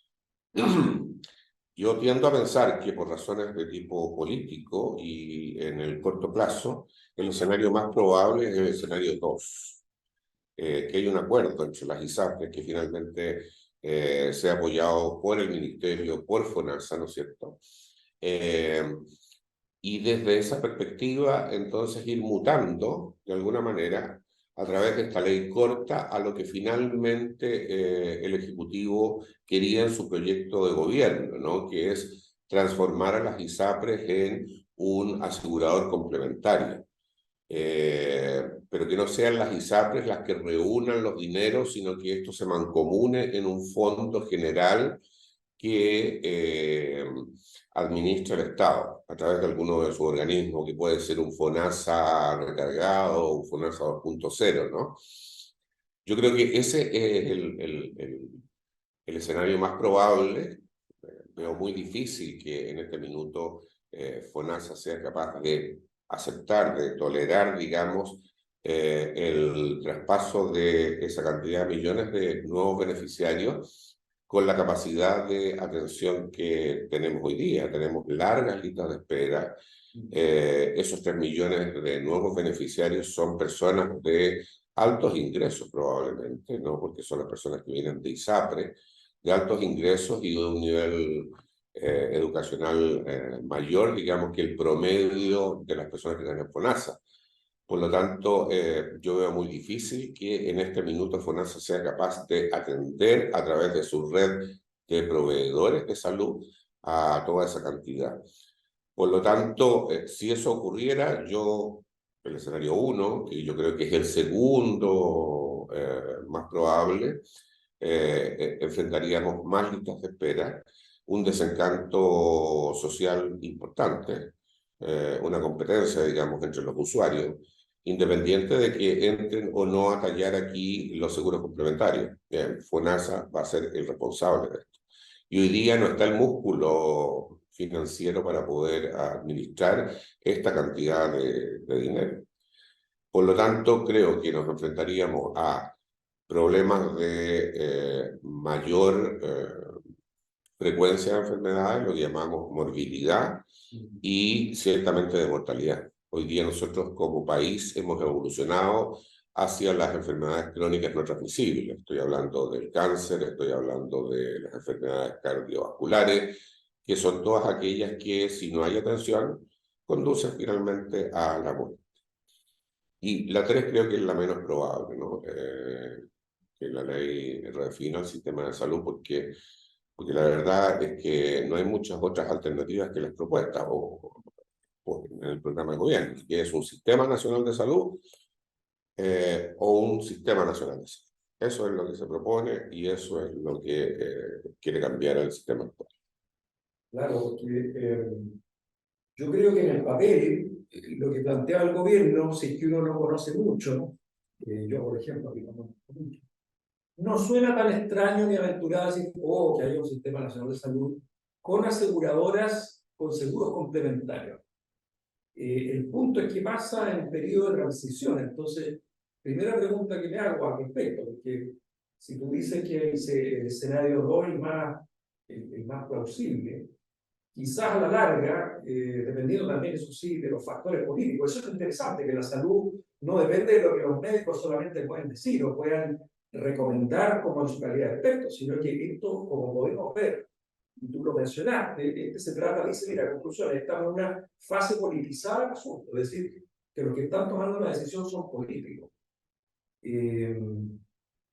yo tiendo a pensar que por razones de tipo político y en el corto plazo, el escenario más probable es el escenario 2, que hay un acuerdo entre las ISAPRES que finalmente sea apoyado por el Ministerio, por FONASA, ¿no es cierto? Y desde esa perspectiva, entonces ir mutando de alguna manera a través de esta ley corta a lo que finalmente el Ejecutivo quería en su proyecto de gobierno, ¿no? Que es transformar a las ISAPRES en un asegurador complementario. Pero que no sean las ISAPRES las que reúnan los dineros, sino que esto se mancomune en un fondo general que administra el Estado a través de alguno de sus organismos, que puede ser un FONASA recargado o un FONASA 2.0, ¿no? Yo creo que ese es el escenario más probable. Veo muy difícil que en este minuto FONASA sea capaz de aceptar, de tolerar, digamos, el traspaso de esa cantidad de millones de nuevos beneficiarios con la capacidad de atención que tenemos hoy día. Tenemos largas listas de espera. Esos 3 millones de nuevos beneficiarios son personas de altos ingresos probablemente, ¿no? Porque son las personas que vienen de ISAPRE, de altos ingresos y de un nivel educacional mayor, digamos, que el promedio de las personas que están en FONASA. Por lo tanto, yo veo muy difícil que en este minuto FONASA sea capaz de atender a través de su red de proveedores de salud a toda esa cantidad. Por lo tanto, si eso ocurriera, el escenario 1, que yo creo que es el segundo más probable, enfrentaríamos más listas de espera, un desencanto social importante, una competencia, digamos, entre los usuarios, independiente de que entren o no a tallar aquí los seguros complementarios. FONASA va a ser el responsable de esto. Y hoy día no está el músculo financiero para poder administrar esta cantidad de dinero. Por lo tanto, creo que nos enfrentaríamos a problemas de mayor frecuencia de enfermedades, lo que llamamos morbilidad, y ciertamente de mortalidad. Hoy día nosotros como país hemos evolucionado hacia las enfermedades crónicas no transmisibles. Estoy hablando del cáncer, estoy hablando de las enfermedades cardiovasculares, que son todas aquellas que, si no hay atención, conducen finalmente a la muerte. Y la 3 creo que es la menos probable, ¿no? Que la ley redefina el sistema de salud, porque la verdad es que no hay muchas otras alternativas que las propuestas o en el programa de gobierno, que es un sistema nacional de salud o un sistema nacional de salud. Eso es lo que se propone y eso es lo que quiere cambiar el sistema actual. Claro, porque yo creo que en el papel, lo que plantea el gobierno, si es que uno no conoce mucho, yo por ejemplo, aquí no conozco mucho, no suena tan extraño ni aventurado decir, que haya un sistema nacional de salud con aseguradoras, con seguros complementarios. El punto es que pasa en el periodo de transición. Entonces, primera pregunta que me hago al respecto, porque si tú dices que el escenario 2 es el más plausible, quizás a la larga, dependiendo también, eso sí, de los factores políticos. Eso es interesante, que la salud no depende de lo que los médicos solamente pueden decir o puedan recomendar como en su calidad de expertos, sino que esto, como podemos ver, y tú lo mencionaste, se trata, dice, mira, conclusión, estamos en una fase politizada del asunto, es decir, que los que están tomando la decisión son políticos.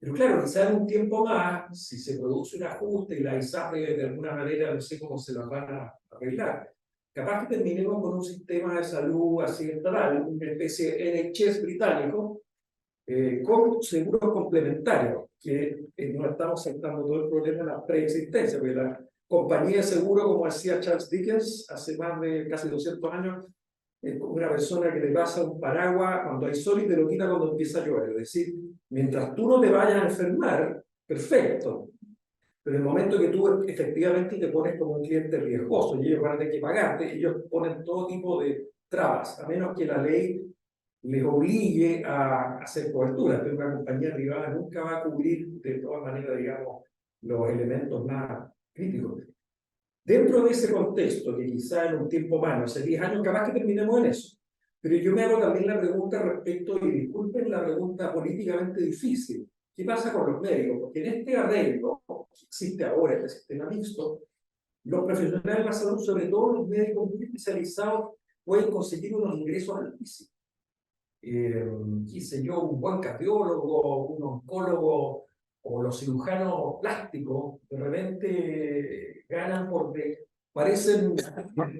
Pero claro, quizás en un tiempo más, si se produce un ajuste y la ISAPRE de alguna manera, no sé cómo se las van a arreglar, capaz que terminemos con un sistema de salud así estatal, una especie de NHS británico, con seguros complementarios, que no estamos saltando todo el problema de la preexistencia, porque la compañía de seguro, como decía Charles Dickens, hace más de casi 200 años, es como una persona que le pasa un paraguas cuando hay sol y te lo quita cuando empieza a llover. Es decir, mientras tú no te vayas a enfermar, perfecto. Pero en el momento que tú efectivamente te pones como un cliente riesgoso y ellos van a tener que pagarte, ellos ponen todo tipo de trabas, a menos que la ley les obligue a hacer cobertura. Pero una compañía privada nunca va a cubrir de todas maneras, digamos, los elementos más críticos. Dentro de ese contexto, que quizá en un tiempo más, no sé, 10 años, capaz que terminemos en eso. Pero yo me hago también la pregunta respecto, y disculpen la pregunta políticamente difícil, ¿qué pasa con los médicos? Porque en este arreglo que existe ahora, este sistema mixto, los profesionales de la salud, sobre todo los médicos muy especializados, pueden conseguir unos ingresos altísimos. Qué sé yo, un buen cardiólogo, un oncólogo o los cirujanos plásticos, de repente ganan parecen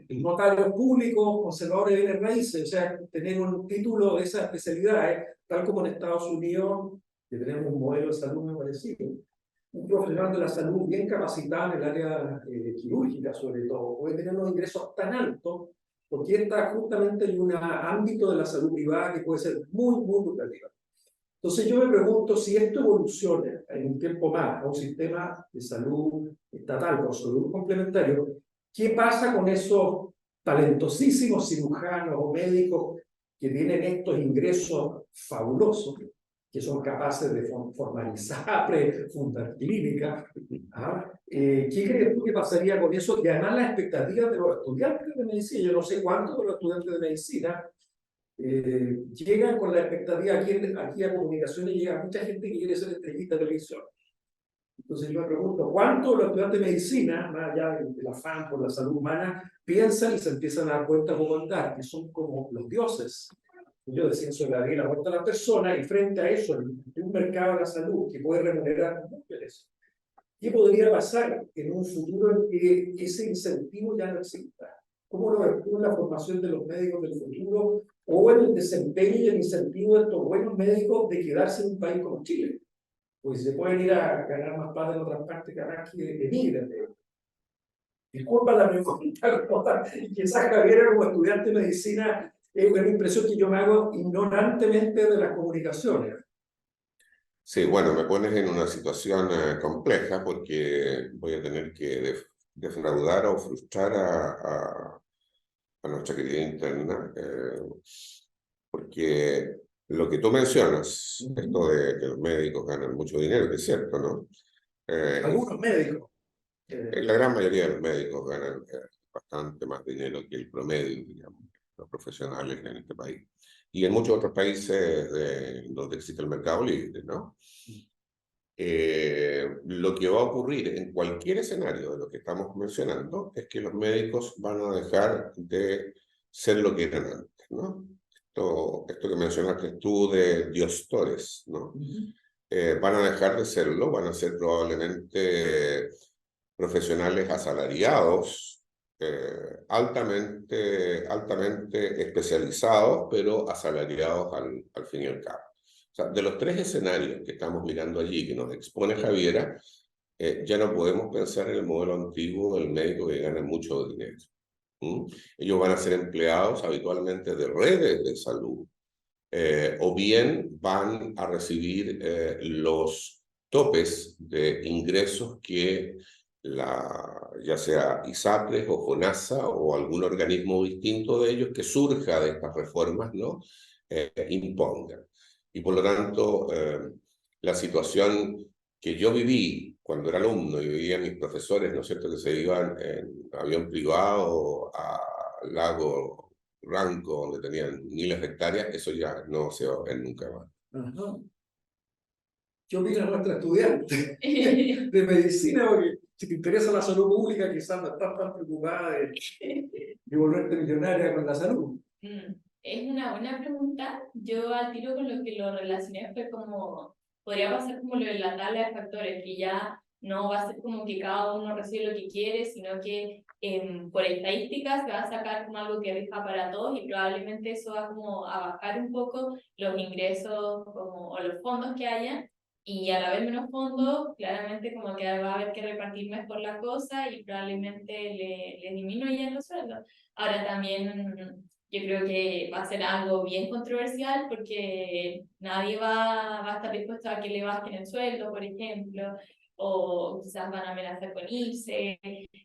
notarios públicos, conservadores de bienes raíces, o sea, tener un título de esa especialidad, tal como en Estados Unidos, que tenemos un modelo de salud muy parecido. Un profesional de la salud bien capacitado en el área quirúrgica, sobre todo, puede tener unos ingresos tan altos porque está justamente en un ámbito de la salud privada que puede ser muy, muy lucrativo. Entonces yo me pregunto si esto evoluciona en un tiempo más a un sistema de salud estatal con salud complementario, ¿qué pasa con esos talentosísimos cirujanos o médicos que tienen estos ingresos fabulosos, que son capaces de formalizar, fundar clínicas? ¿Qué crees tú que pasaría con eso? Y además las expectativas de los estudiantes de medicina, yo no sé cuántos de los estudiantes de medicina llegan con la expectativa, aquí a comunicaciones llega mucha gente que quiere ser estrellita de televisión. Entonces yo me pregunto, ¿cuántos de los estudiantes de medicina, más allá del afán por la salud humana, piensan y se empiezan a dar cuenta cómo andar, que son como los dioses? Yo decía eso, le abrí la puerta a la persona y frente a eso, en un mercado de la salud que puede remunerar mucho eso. ¿Qué podría pasar en un futuro en que ese incentivo ya no exista? ¿Cómo lo ves tú en la formación de los médicos del futuro o en el desempeño y el incentivo de estos buenos médicos de quedarse en un país como Chile? Pues se pueden ir a ganar más paz en otras partes que emigren. Disculpa la pregunta, quizás Javier como estudiante de medicina es una impresión que yo me hago ignorantemente de las comunicaciones. Sí, bueno, me pones en una situación compleja porque voy a tener que defraudar o frustrar a nuestra querida interna, porque lo que tú mencionas, esto de que los médicos ganan mucho dinero, que es cierto, ¿no? Algunos médicos. La gran mayoría de los médicos ganan bastante más dinero que el promedio, digamos, los profesionales en este país. Y en muchos otros países donde existe el mercado libre, ¿no? Lo que va a ocurrir en cualquier escenario de lo que estamos mencionando es que los médicos van a dejar de ser lo que eran antes, ¿no? Esto que mencionaste tú de diostores, ¿no? Van a dejar de serlo, van a ser probablemente profesionales asalariados, altamente especializados, pero asalariados al fin y al cabo. O sea, de los tres escenarios que estamos mirando allí, que nos expone Javiera, ya no podemos pensar en el modelo antiguo del médico que gana mucho dinero. Ellos van a ser empleados habitualmente de redes de salud, o bien van a recibir los topes de ingresos que ya sea ISAPRES o FONASA o algún organismo distinto de ellos que surja de estas reformas, ¿no? Impongan. Y por lo tanto, la situación que yo viví cuando era alumno y veía a mis profesores, ¿no es cierto?, que se iban en avión privado al lago Ranco, donde tenían miles de hectáreas, eso ya no se va a ver nunca más. Ajá. ¿Qué opina nuestra estudiante de medicina? Porque si te interesa la salud pública, quizás no estás tan preocupada de volverte millonaria con la salud. Es una buena pregunta. Yo al tiro con lo que lo relacioné fue como podría pasar como lo de la tabla de factores, que ya no va a ser como que cada uno recibe lo que quiere, sino que por estadísticas se va a sacar como algo que rija para todos y probablemente eso va como a bajar un poco los ingresos como, o los fondos que haya. Y al haber menos fondos, claramente como que va a haber que repartir mejor la cosa y probablemente le disminuyan los sueldos. Ahora también yo creo que va a ser algo bien controversial porque nadie va a estar dispuesto a que le bajen el sueldo, por ejemplo, o quizás van a amenazar con irse,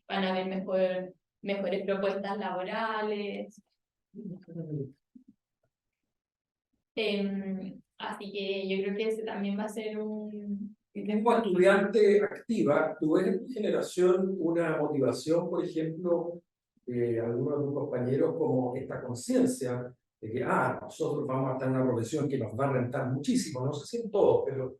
van a haber mejores propuestas laborales. Así que yo creo que ese también va a ser un... Y como estudiante activa, ¿tú ves en tu generación una motivación, por ejemplo, algunos de tus compañeros, como esta conciencia de que, nosotros vamos a estar en una profesión que nos va a rentar muchísimo? No sé si en todo, pero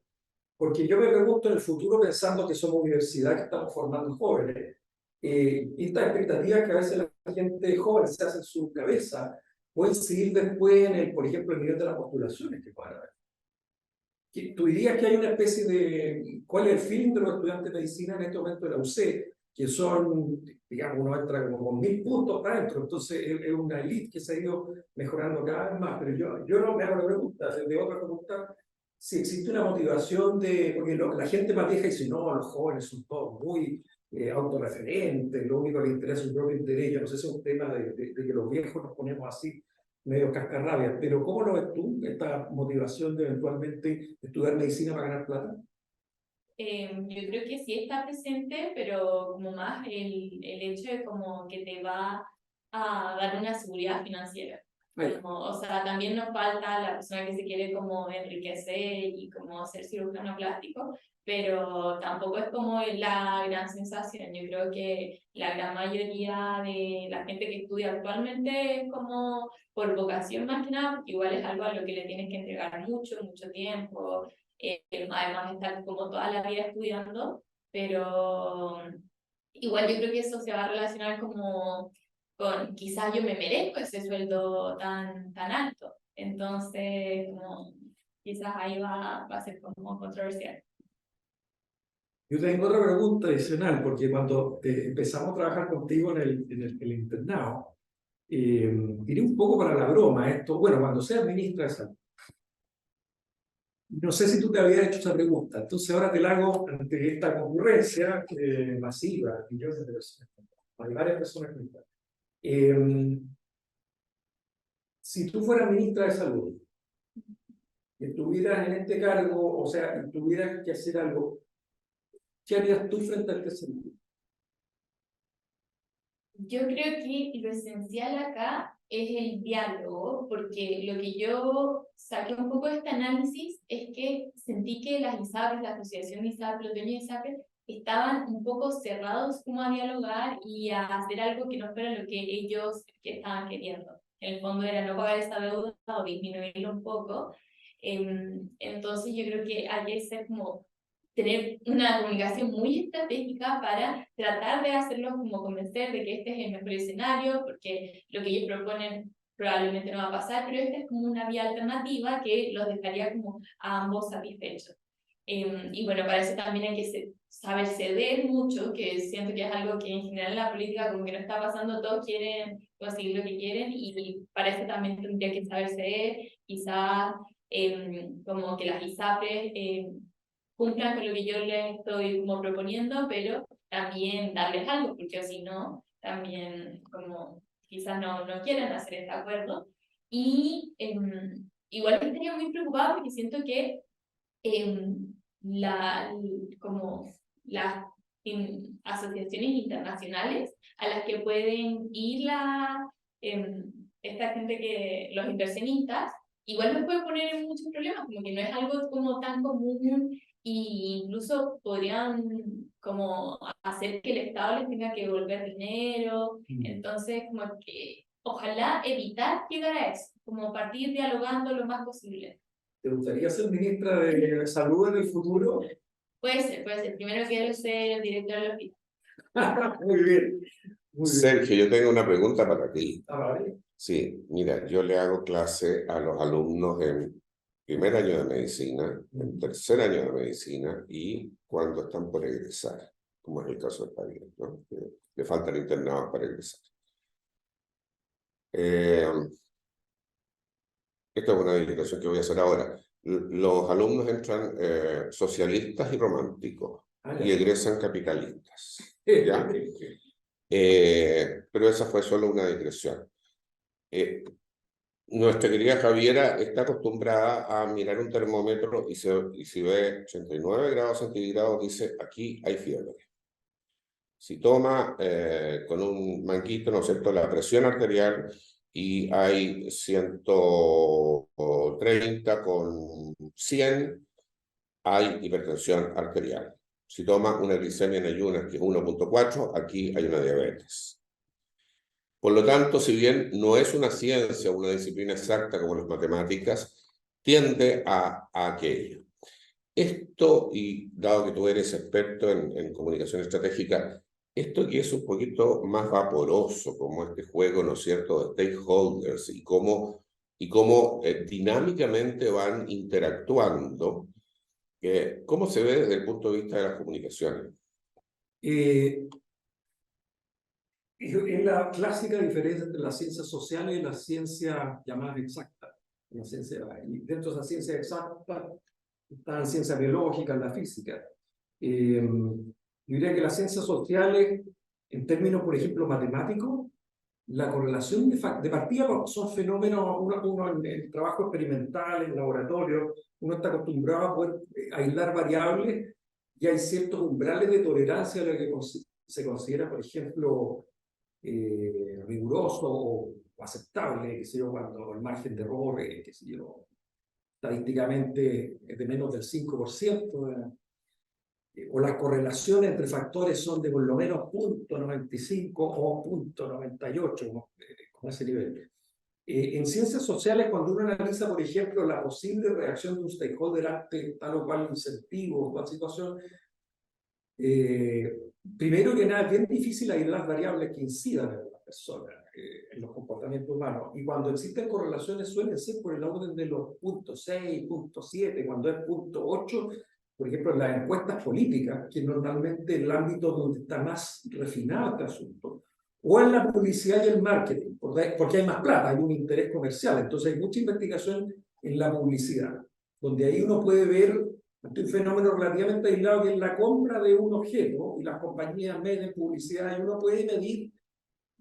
porque yo me pregunto en el futuro, pensando que somos universidad, que estamos formando jóvenes, estas expectativas que a veces la gente joven se hace en su cabeza, pueden seguir después en el, por ejemplo, el nivel de las postulaciones que puedan haber. ¿Tú dirías que hay una especie de, cuál es el feeling de los estudiantes de medicina en este momento de la UC, que son, digamos, uno entra como con 1000 puntos para adentro, entonces es una elite que se ha ido mejorando cada vez más, pero yo no me hago la pregunta, de otra pregunta, si existe una motivación de, porque la gente más vieja dice, no, los jóvenes son todos muy autorreferentes, lo único que les interesa es su propio interés. Yo no sé si es un tema de que los viejos nos ponemos así medio cascarrabias, pero ¿cómo lo ves tú, esta motivación de eventualmente estudiar medicina para ganar plata? Yo creo que sí está presente, pero como más el hecho de como que te va a dar una seguridad financiera. Como, o sea, también nos falta la persona que se quiere como enriquecer y como ser cirujano plástico, pero tampoco es como la gran sensación. Yo creo que la gran mayoría de la gente que estudia actualmente es como por vocación más que nada, porque igual es algo a lo que le tienes que entregar mucho, mucho tiempo, además estar como toda la vida estudiando, pero igual yo creo que eso se va a relacionar como con quizás yo me merezco ese sueldo tan alto, entonces como quizás ahí va a ser como controversial. Yo tengo otra pregunta adicional, porque cuando empezamos a trabajar contigo en el internado, tiré un poco para la broma esto, bueno, cuando seas ministra de Salud. No sé si tú te habías hecho esa pregunta, entonces ahora te la hago ante esta concurrencia masiva, millones de personas, hay varias personas conectadas. Si tú fueras ministra de Salud, y estuvieras en este cargo, o sea, y tuvieras que hacer algo, ¿qué harías tú frente a este escenario? Yo creo que lo esencial acá es el diálogo, porque lo que yo saqué un poco de este análisis es que sentí que las ISAPRES, la Asociación de ISAPRES, los dueños de ISAPRES, estaban un poco cerrados como a dialogar y a hacer algo que no fuera lo que ellos estaban queriendo. En el fondo era no pagar esa deuda o disminuirlo un poco. Entonces yo creo que hay que ser como tener una comunicación muy estratégica para tratar de hacerlos como convencer de que este es el mejor escenario, porque lo que ellos proponen probablemente no va a pasar, pero esta es como una vía alternativa que los dejaría como a ambos satisfechos. Y bueno, para eso también hay que saber ceder mucho, que siento que es algo que en general en la política como que no está pasando, todos quieren conseguir lo que quieren y para eso también tendría que saber ceder, quizás como que las ISAPRES cumplan con lo que yo les estoy como proponiendo, pero también darles algo, porque si no, también como quizás no quieran hacer este acuerdo. Y igual estaría muy preocupada porque siento que como las asociaciones internacionales a las que pueden ir esta gente los inversionistas, igual nos puede poner en muchos problemas, como que no es algo como tan común e incluso podrían como hacer que el Estado les tenga que devolver dinero, entonces como que ojalá evitar llegar a eso, como partir dialogando lo más posible. ¿Te gustaría ser ministra de Salud en el futuro? Puede ser. Primero quiero ser director del hospital. Muy bien, muy bien. Sergio, yo tengo una pregunta para ti. Vale. Sí, mira, yo le hago clase a los alumnos primer año de medicina, en tercer año de medicina y cuando están por egresar, como es el caso de Javier, ¿no? Que le faltan internados para egresar. Esta es una indicación que voy a hacer ahora. Los alumnos entran socialistas y románticos y egresan capitalistas. ¿Ya? Pero esa fue solo una digresión. Nuestra querida Javiera está acostumbrada a mirar un termómetro y si ve 89 grados centígrados, dice, aquí hay fiebre. Si toma con un manguito, ¿no es cierto?, la presión arterial y hay 130 con 100, hay hipertensión arterial. Si toma una glicemia en ayunas, que es 1.4, aquí hay una diabetes. Por lo tanto, si bien no es una ciencia o una disciplina exacta como las matemáticas, tiende a aquello. Esto, y dado que tú eres experto en comunicación estratégica, esto que es un poquito más vaporoso, como este juego, ¿no es cierto?, de stakeholders y cómo dinámicamente van interactuando, ¿cómo se ve desde el punto de vista de las comunicaciones? Es la clásica diferencia entre las ciencias sociales y las ciencias llamadas exactas. Y dentro de esas ciencias exactas están ciencias biológicas, la física. Yo diría que las ciencias sociales, en términos, por ejemplo, matemáticos, la correlación de partida son fenómenos, uno en el trabajo experimental, en laboratorio, uno está acostumbrado a poder aislar variables y hay ciertos umbrales de tolerancia a lo que se considera, por ejemplo, riguroso o aceptable, qué sé yo, cuando el margen de error, qué sé yo, estadísticamente es de menos del 5%, o las correlaciones entre factores son de por lo menos 0.95 o 0.98, ¿no? Con ese nivel. En ciencias sociales, cuando uno analiza, por ejemplo, la posible reacción de un stakeholder ante tal o cual incentivo o cual situación, primero que nada, es bien difícil aislar variables que incidan en las personas, en los comportamientos humanos. Y cuando existen correlaciones suelen ser por el orden de los 0.6, 0.7, cuando es 0.8, por ejemplo, en las encuestas políticas, que normalmente es el ámbito donde está más refinado este asunto, o en la publicidad y el marketing, porque hay más plata, hay un interés comercial. Entonces hay mucha investigación en la publicidad, donde ahí uno puede ver un fenómeno relativamente aislado, que es la compra de un objeto, y las compañías meten publicidad, y uno puede medir,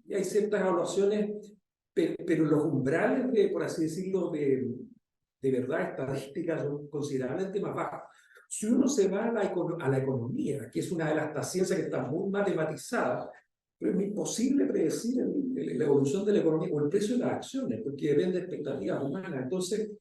y hay ciertas evaluaciones, pero los umbrales, por así decirlo, de verdad estadísticas son considerablemente más bajos. Si uno se va a la economía, que es una de las ciencias que está muy matematizada, pero es imposible predecir la evolución de la economía o el precio de las acciones, porque depende de expectativas humanas. Entonces,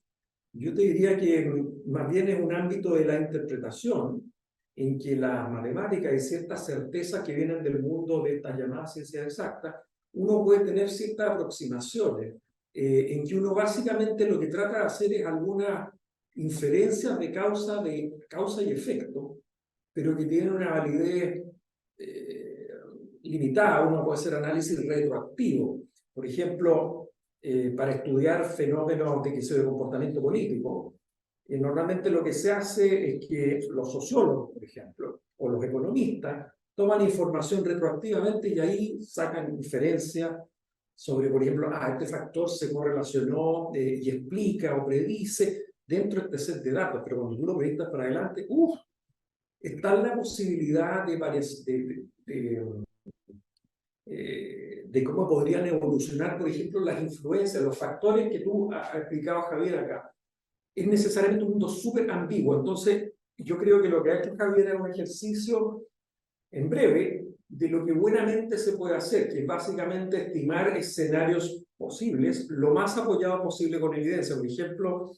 yo te diría que más bien es un ámbito de la interpretación en que las matemáticas y ciertas certezas que vienen del mundo de estas llamadas ciencias exactas, uno puede tener ciertas aproximaciones en que uno básicamente lo que trata de hacer es algunas inferencias de causa y efecto, pero que tienen una validez limitada. Uno puede hacer análisis retroactivo. Por ejemplo, para estudiar fenómenos de comportamiento político, normalmente lo que se hace es que los sociólogos, por ejemplo, o los economistas, toman información retroactivamente y ahí sacan inferencias sobre, por ejemplo, este factor se correlacionó y explica o predice dentro de este set de datos, pero cuando tú lo proyectas para adelante, está la posibilidad de cómo podrían evolucionar, por ejemplo, las influencias, los factores que tú has explicado, Javier, acá. Es necesariamente un mundo súper ambiguo. Entonces, yo creo que lo que ha hecho Javier es un ejercicio en breve de lo que buenamente se puede hacer, que es básicamente estimar escenarios posibles, lo más apoyado posible con evidencia, por ejemplo,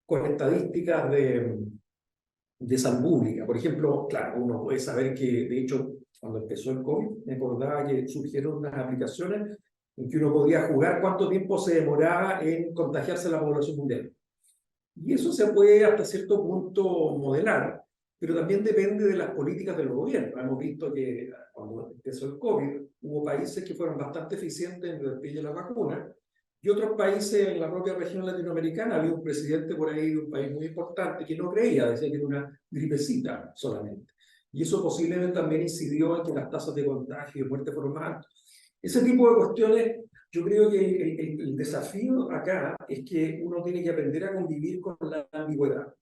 con estadísticas de salud pública. Por ejemplo, claro, uno puede saber que, de hecho, cuando empezó el COVID, me acordaba que surgieron unas aplicaciones en que uno podía jugar cuánto tiempo se demoraba en contagiarse la población mundial. Y eso se puede hasta cierto punto modelar, pero también depende de las políticas de los gobiernos. Hemos visto que cuando empezó el COVID, hubo países que fueron bastante eficientes en el despliegue de la vacuna, Y otros países en la propia región latinoamericana, había un presidente por ahí de un país muy importante que no creía, decía que era una gripecita solamente. Y eso posiblemente también incidió en que las tasas de contagio y de muerte fueron más altas. Ese tipo de cuestiones, yo creo que el desafío acá es que uno tiene que aprender a convivir con la ambigüedad.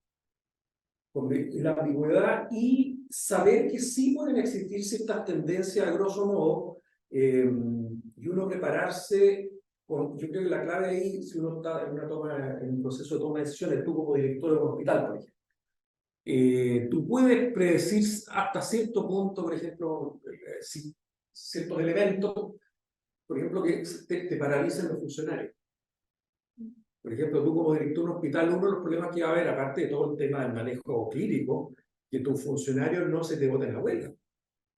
Con la ambigüedad y saber que sí pueden existir ciertas tendencias, a grosso modo, y uno prepararse. Yo creo que la clave ahí, si uno está en un proceso de toma de decisiones, tú como director de un hospital, por ejemplo, tú puedes predecir hasta cierto punto, por ejemplo, ciertos elementos, por ejemplo, que te paralicen los funcionarios. Por ejemplo, tú como director de un hospital, uno de los problemas que va a haber, aparte de todo el tema del manejo clínico, que tus funcionarios no se te boten la huelga.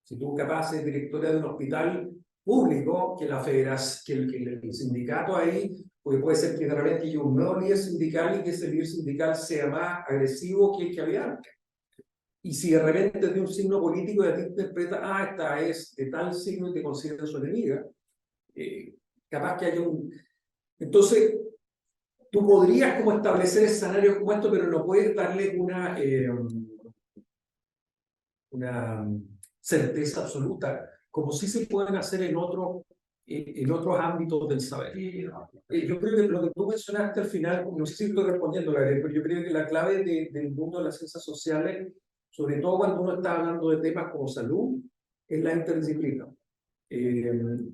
Si tú capaz de directora de un hospital público, que la federación, que el sindicato ahí, pues puede ser que de repente haya un nuevo líder sindical y que ese líder sindical sea más agresivo que el que había antes. Y si de repente es de un signo político y a ti te interpreta, esta es de tal signo y te considera su enemiga, capaz que haya un... Entonces, tú podrías como establecer escenarios como esto, pero no puedes darle una certeza absoluta, como sí se pueden hacer en otros ámbitos del saber. Yo creo que lo que tú mencionaste al final, no sé si estoy respondiendo, Gabriel, pero yo creo que la clave del mundo de las ciencias sociales, sobre todo cuando uno está hablando de temas como salud, es la interdisciplina.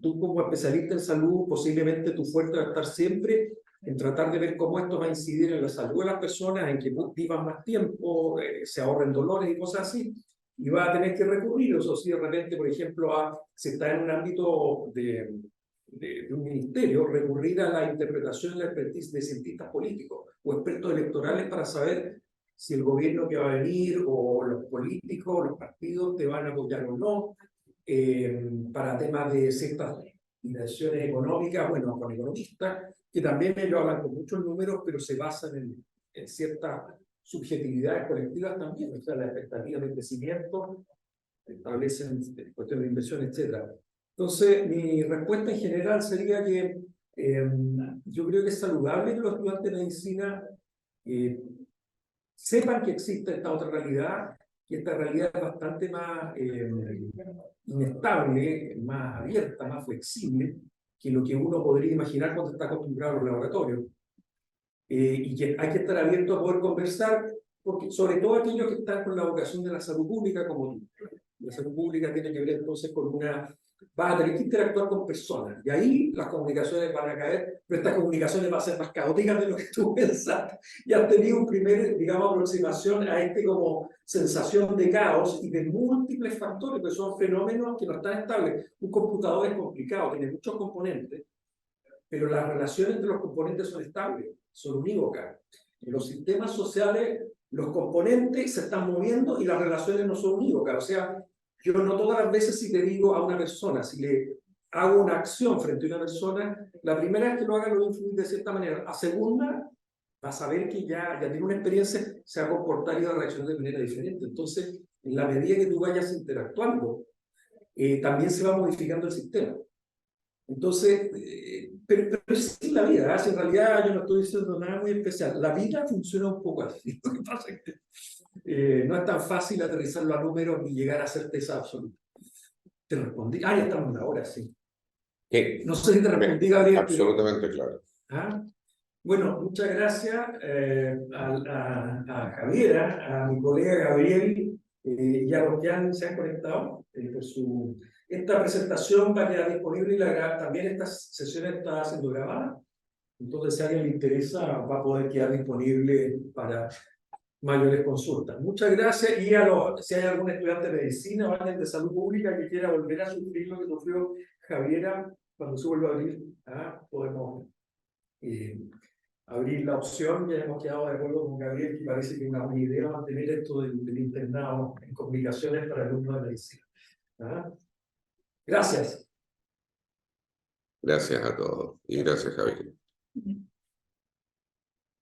Tú como especialista en salud, posiblemente tu fuerte va a estar siempre en tratar de ver cómo esto va a incidir en la salud de las personas, en que vivan más tiempo, se ahorren dolores y cosas así, y va a tener que recurrir, eso sí, de repente, por ejemplo, si está en un ámbito de un ministerio, recurrir a la interpretación y la expertise de cientistas políticos o expertos electorales para saber si el gobierno que va a venir o los políticos, los partidos te van a apoyar o no, para temas de ciertas dimensiones económicas, bueno, con economistas, que también ellos hablan con muchos números, pero se basan en ciertas subjetividades colectivas también, o sea, las expectativas de crecimiento, establecen cuestiones de inversión, etc. Entonces, mi respuesta en general sería que yo creo que es saludable que los estudiantes de medicina sepan que existe esta otra realidad, que esta realidad es bastante más inestable, más abierta, más flexible que lo que uno podría imaginar cuando está acostumbrado a los laboratorios. Y que hay que estar abierto a poder conversar, porque sobre todo aquellos que están con la vocación de la salud pública, como tú. La salud pública tiene que ver entonces con vas a tener que interactuar con personas, y ahí las comunicaciones van a caer, pero estas comunicaciones van a ser más caóticas de lo que tú pensaste. Y has tenido un primer, digamos, aproximación a como sensación de caos y de múltiples factores, que son fenómenos que no están estables. Un computador es complicado, tiene muchos componentes, pero las relaciones entre los componentes son estables, son unívocas. En los sistemas sociales, los componentes se están moviendo y las relaciones no son unívocas. O sea, yo no todas las veces si te digo a una persona, si le hago una acción frente a una persona, la primera vez que lo haga lo voy a influir de cierta manera. La segunda, va a saber que ya tiene una experiencia, se va a comportar y va a reaccionar de manera diferente. Entonces, en la medida que tú vayas interactuando, también se va modificando el sistema. Entonces, pero sí la vida, en realidad yo no estoy diciendo nada muy especial. La vida funciona un poco así. Lo que pasa es que no es tan fácil aterrizarlo a números ni llegar a certeza absoluta. Te respondí. Ya estamos en la hora, sí. No sé si te respondí, Gabriel. Absolutamente claro. Bueno, muchas gracias a Javiera, a mi colega Gabriel y a los que se han conectado por su... Esta presentación va a quedar disponible y también esta sesión está siendo grabada. Entonces, si a alguien le interesa, va a poder quedar disponible para mayores consultas. Muchas gracias. Y si hay algún estudiante de medicina o alguien de salud pública que quiera volver a sufrir lo que sufrió Javiera, cuando se vuelva a abrir, podemos abrir la opción. Ya hemos quedado de acuerdo con Gabriel, que parece que es una buena idea mantener esto del internado en comunicaciones para alumnos de medicina. Gracias. Gracias a todos y gracias, Javier.